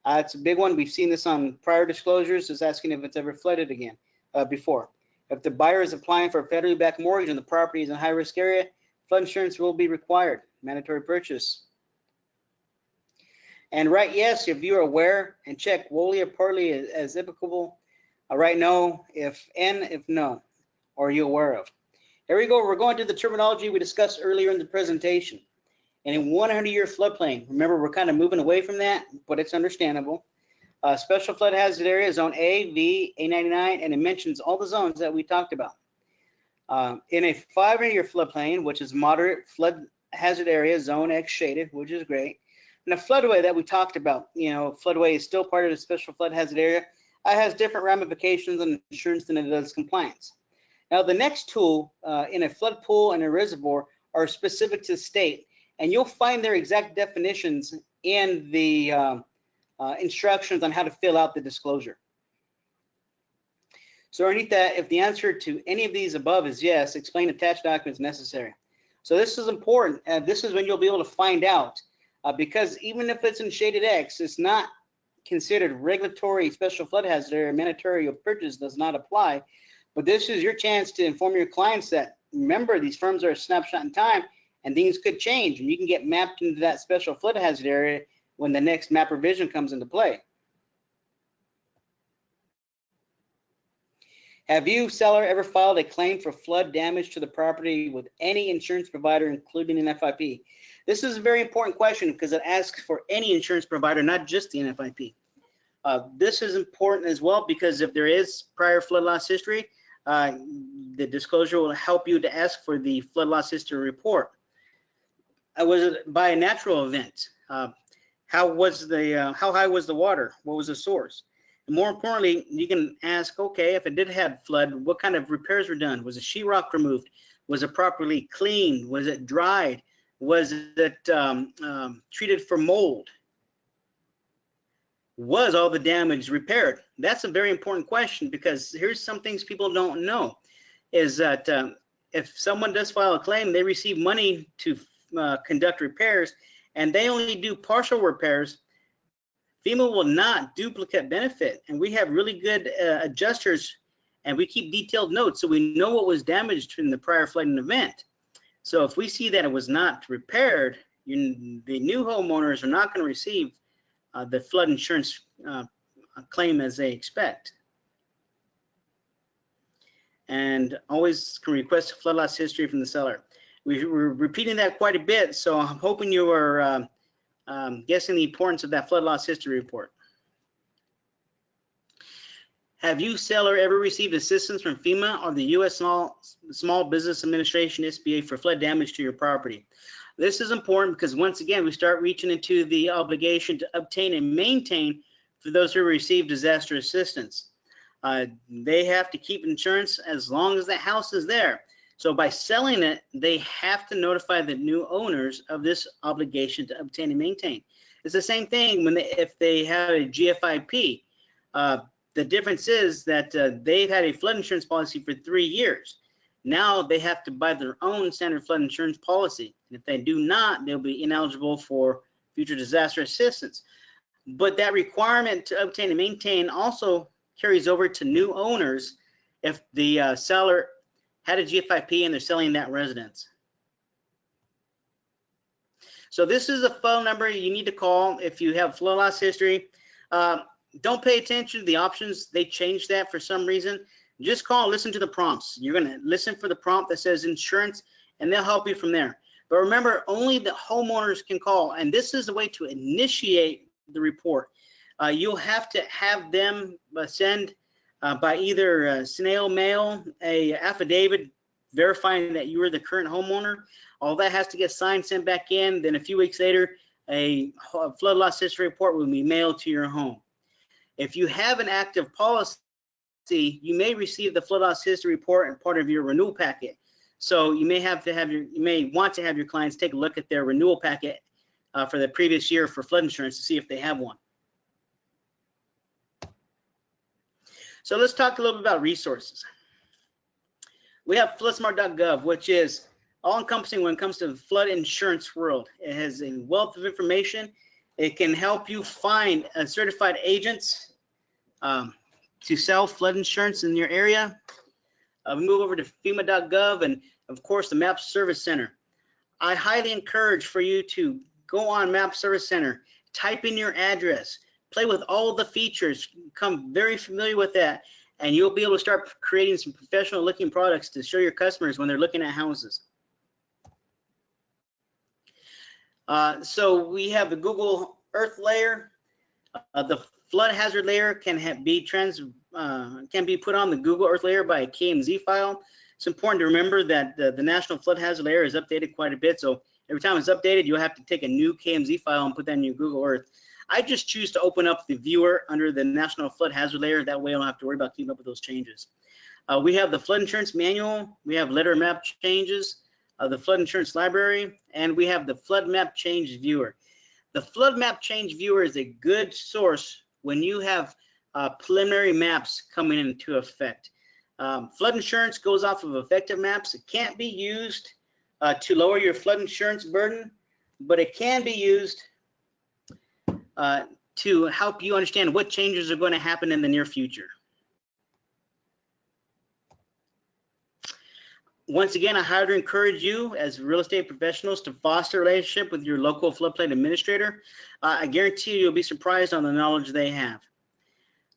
It's a big one. We've seen this on prior disclosures. It's asking if it's ever flooded again before. If the buyer is applying for a federally backed mortgage and the property is in a high-risk area, flood insurance will be required. Mandatory purchase. And right, yes, if you're aware, and check wholly or partly as applicable. Right, no, if no, or are you aware of? Here we go. We're going to the terminology we discussed earlier in the presentation. And in 100-year floodplain, remember, we're kind of moving away from that, but it's understandable. Special flood hazard area, zone A, V, A99, and it mentions all the zones that we talked about. In a 500-year floodplain, which is moderate flood hazard area, zone X shaded, which is great. And the floodway that we talked about, floodway is still part of the special flood hazard area. It has different ramifications on insurance than it does compliance. Now, the next tool in a flood pool and a reservoir are specific to the state, and you'll find their exact definitions in the instructions on how to fill out the disclosure. So underneath that, if the answer to any of these above is yes, explain attached documents necessary. So this is important. This is when you'll be able to find out, because even if it's in shaded X, it's not considered regulatory special flood hazard area. Mandatory purchase does not apply. But this is your chance to inform your clients that, remember, these firms are a snapshot in time and things could change, and you can get mapped into that special flood hazard area when the next map revision comes into play. Have you, seller, ever filed a claim for flood damage to the property with any insurance provider, including an NFIP? This is a very important question because it asks for any insurance provider, not just the NFIP. This is important as well because if there is prior flood loss history, the disclosure will help you to ask for the flood loss history report. Was it by a natural event? How high was the water? What was the source? And more importantly, you can ask, okay, if it did have flood, what kind of repairs were done? Was the sheetrock removed? Was it properly cleaned? Was it dried? Was it treated for mold? Was all the damage repaired? That's a very important question because here's some things people don't know, is that if someone does file a claim, they receive money to conduct repairs, and they only do partial repairs. FEMA will not duplicate benefit, and we have really good adjusters, and we keep detailed notes so we know what was damaged in the prior flooding event. So if we see that it was not repaired, the new homeowners are not going to receive the flood insurance claim as they expect. And always can request a flood loss history from the seller. We're repeating that quite a bit, so I'm hoping you are guessing the importance of that flood loss history report. Have you, seller, ever received assistance from FEMA or the U.S. Small Business Administration, SBA, for flood damage to your property? This is important because once again, we start reaching into the obligation to obtain and maintain for those who receive disaster assistance. They have to keep insurance as long as that house is there. So by selling it, they have to notify the new owners of this obligation to obtain and maintain. It's the same thing when if they have a GFIP. The difference is that they've had a flood insurance policy for 3 years. Now they have to buy their own standard flood insurance policy. And if they do not, they'll be ineligible for future disaster assistance. But that requirement to obtain and maintain also carries over to new owners if the seller had a GFIP and they're selling that residence. So this is a phone number you need to call if you have flood loss history. Don't pay attention to the options. They changed that for some reason. Just call and listen to the prompts. You're going to listen for the prompt that says insurance, and they'll help you from there. But remember, only the homeowners can call, and this is the way to initiate the report. You'll have to have them send by either snail mail a affidavit verifying that you are the current homeowner. All that has to get signed, sent back in. Then a few weeks later, a flood loss history report will be mailed to your home. If you have an active policy, you may receive the flood loss history report and part of your renewal packet. So you may want to have your clients take a look at their renewal packet for the previous year for flood insurance to see if they have one. So let's talk a little bit about resources. We have floodsmart.gov, which is all-encompassing when it comes to the flood insurance world. It has a wealth of information. It can help you find certified agents to sell flood insurance in your area. We move over to FEMA.gov and, of course, the MAP Service Center. I highly encourage for you to go on MAP Service Center, type in your address, play with all the features, become very familiar with that, and you'll be able to start creating some professional looking products to show your customers when they're looking at houses. So we have the Google Earth layer. The flood hazard layer can be put on the Google Earth layer by a KMZ file. It's important to remember that the National Flood Hazard layer is updated quite a bit. So every time it's updated, you'll have to take a new KMZ file and put that in your Google Earth. I just choose to open up the viewer under the National Flood Hazard layer. That way I don't have to worry about keeping up with those changes. We have the flood insurance manual. We have letter map changes, the flood insurance library, and we have the flood map change viewer. The flood map change viewer is a good source when you have preliminary maps coming into effect. Flood insurance goes off of effective maps. It can't be used to lower your flood insurance burden, but it can be used to help you understand what changes are going to happen in the near future. Once again, I highly encourage you as real estate professionals to foster a relationship with your local floodplain administrator. I guarantee you'll be surprised on the knowledge they have.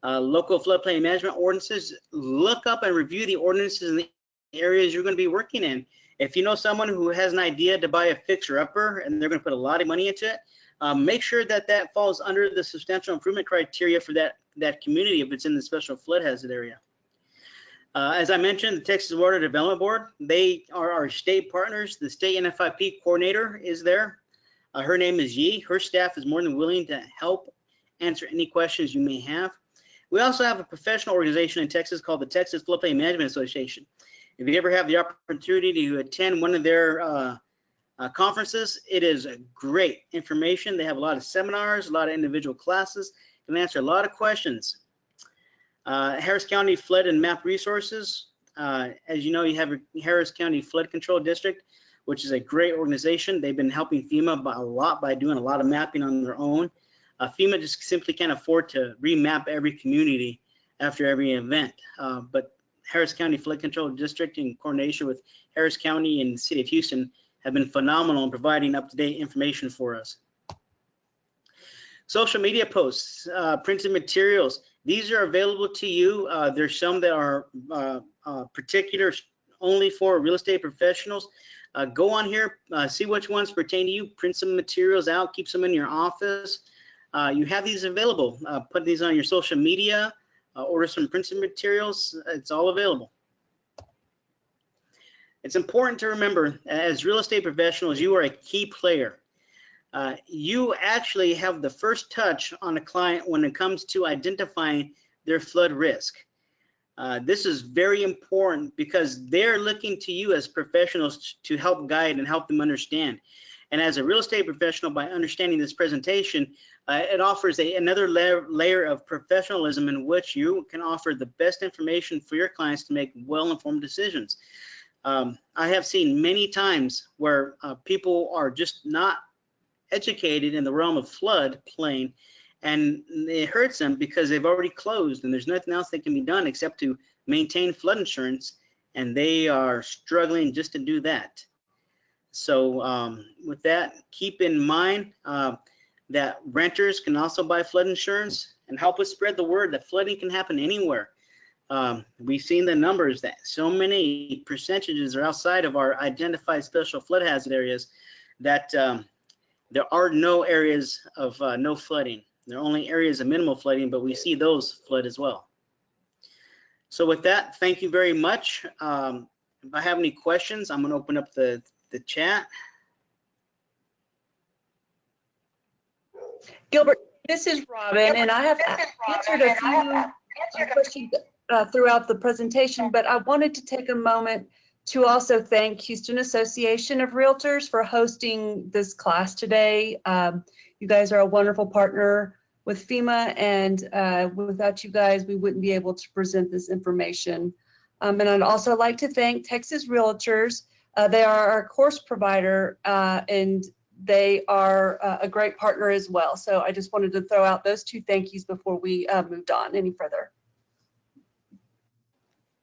Local floodplain management ordinances, look up and review the ordinances in the areas you're going to be working in. If you know someone who has an idea to buy a fixer-upper and they're going to put a lot of money into it, make sure that that falls under the substantial improvement criteria for that community if it's in the special flood hazard area. As I mentioned, the Texas Water Development Board, they are our state partners. The state NFIP coordinator is there. Her name is Yi. Her staff is more than willing to help answer any questions you may have. We also have a professional organization in Texas called the Texas Floodplain Management Association. If you ever have the opportunity to attend one of their conferences, it is a great information. They have a lot of seminars, a lot of individual classes, and answer a lot of questions. Harris County Flood and Map Resources. As you know, you have Harris County Flood Control District, which is a great organization. They've been helping FEMA a lot by doing a lot of mapping on their own. FEMA just simply can't afford to remap every community after every event. But Harris County Flood Control District, in coordination with Harris County and the City of Houston, have been phenomenal in providing up-to-date information for us. Social media posts, printed materials, these are available to you. There's some that are particular only for real estate professionals. Go on here, see which ones pertain to you, print some materials out, keep some in your office. You have these available. Put these on your social media, order some printed materials. It's all available. It's important to remember, as real estate professionals, you are a key player. You actually have the first touch on a client when it comes to identifying their flood risk. This is very important because they're looking to you as professionals to help guide and help them understand. And as a real estate professional, by understanding this presentation, it offers another layer of professionalism in which you can offer the best information for your clients to make well-informed decisions. I have seen many times where people are just not educated in the realm of floodplain, and it hurts them because they've already closed and there's nothing else that can be done except to maintain flood insurance, and they are struggling just to do that. So with that, keep in mind that renters can also buy flood insurance and help us spread the word that flooding can happen anywhere. We've seen the numbers that so many percentages are outside of our identified special flood hazard areas that there are no areas of no flooding. There are only areas of minimal flooding, but we see those flood as well. So with that, thank you very much. If I have any questions, I'm going to open up the chat. Gilbert, This is Robin, and I have answered a few questions throughout the presentation, but I wanted to take a moment to also thank Houston Association of Realtors for hosting this class today. You guys are a wonderful partner with FEMA, and without you guys, we wouldn't be able to present this information. And I'd also like to thank Texas Realtors. They are our course provider, and they are a great partner as well. So I just wanted to throw out those two thank yous before we moved on any further.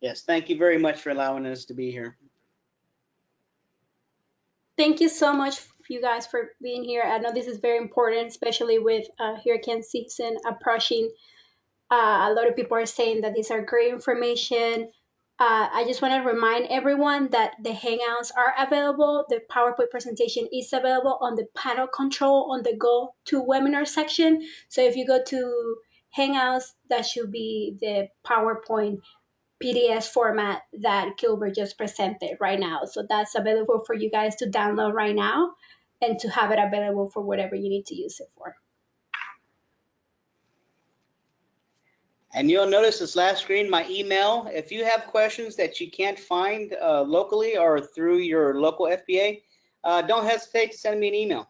Yes, thank you very much for allowing us to be here. Thank you so much, you guys, for being here. I know this is very important, especially with hurricane season approaching. A lot of people are saying that these are great information. I just want to remind everyone that the Hangouts are available. The PowerPoint presentation is available on the panel control on the Go to Webinar section. So if you go to Hangouts, that should be the PowerPoint PDF format that Gilbert just presented right now. So that's available for you guys to download right now and to have it available for whatever you need to use it for. And you'll notice this last screen, my email. If you have questions that you can't find locally or through your local FBA, don't hesitate to send me an email.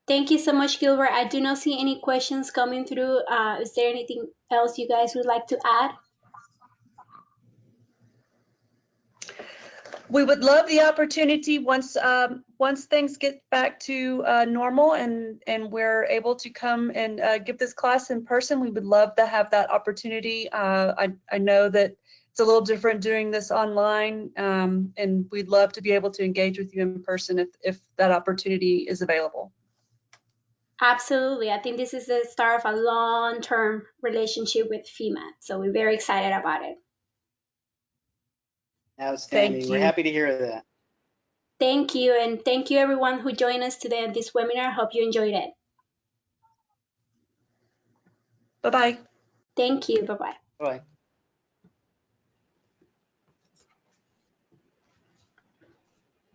Thank you so much, Gilbert. I do not see any questions coming through. Is there anything else you guys would like to add? We would love the opportunity once things get back to normal and we're able to come and give this class in person. We would love to have that opportunity. I know that it's a little different doing this online, and we'd love to be able to engage with you in person if that opportunity is available. Absolutely. I think this is the start of a long-term relationship with FEMA. So we're very excited about it. Outstanding. Thank We're you. happy to hear that. Thank you. And thank you everyone who joined us today at this webinar. Hope you enjoyed it. Bye-bye. Thank you. Bye-bye. Bye.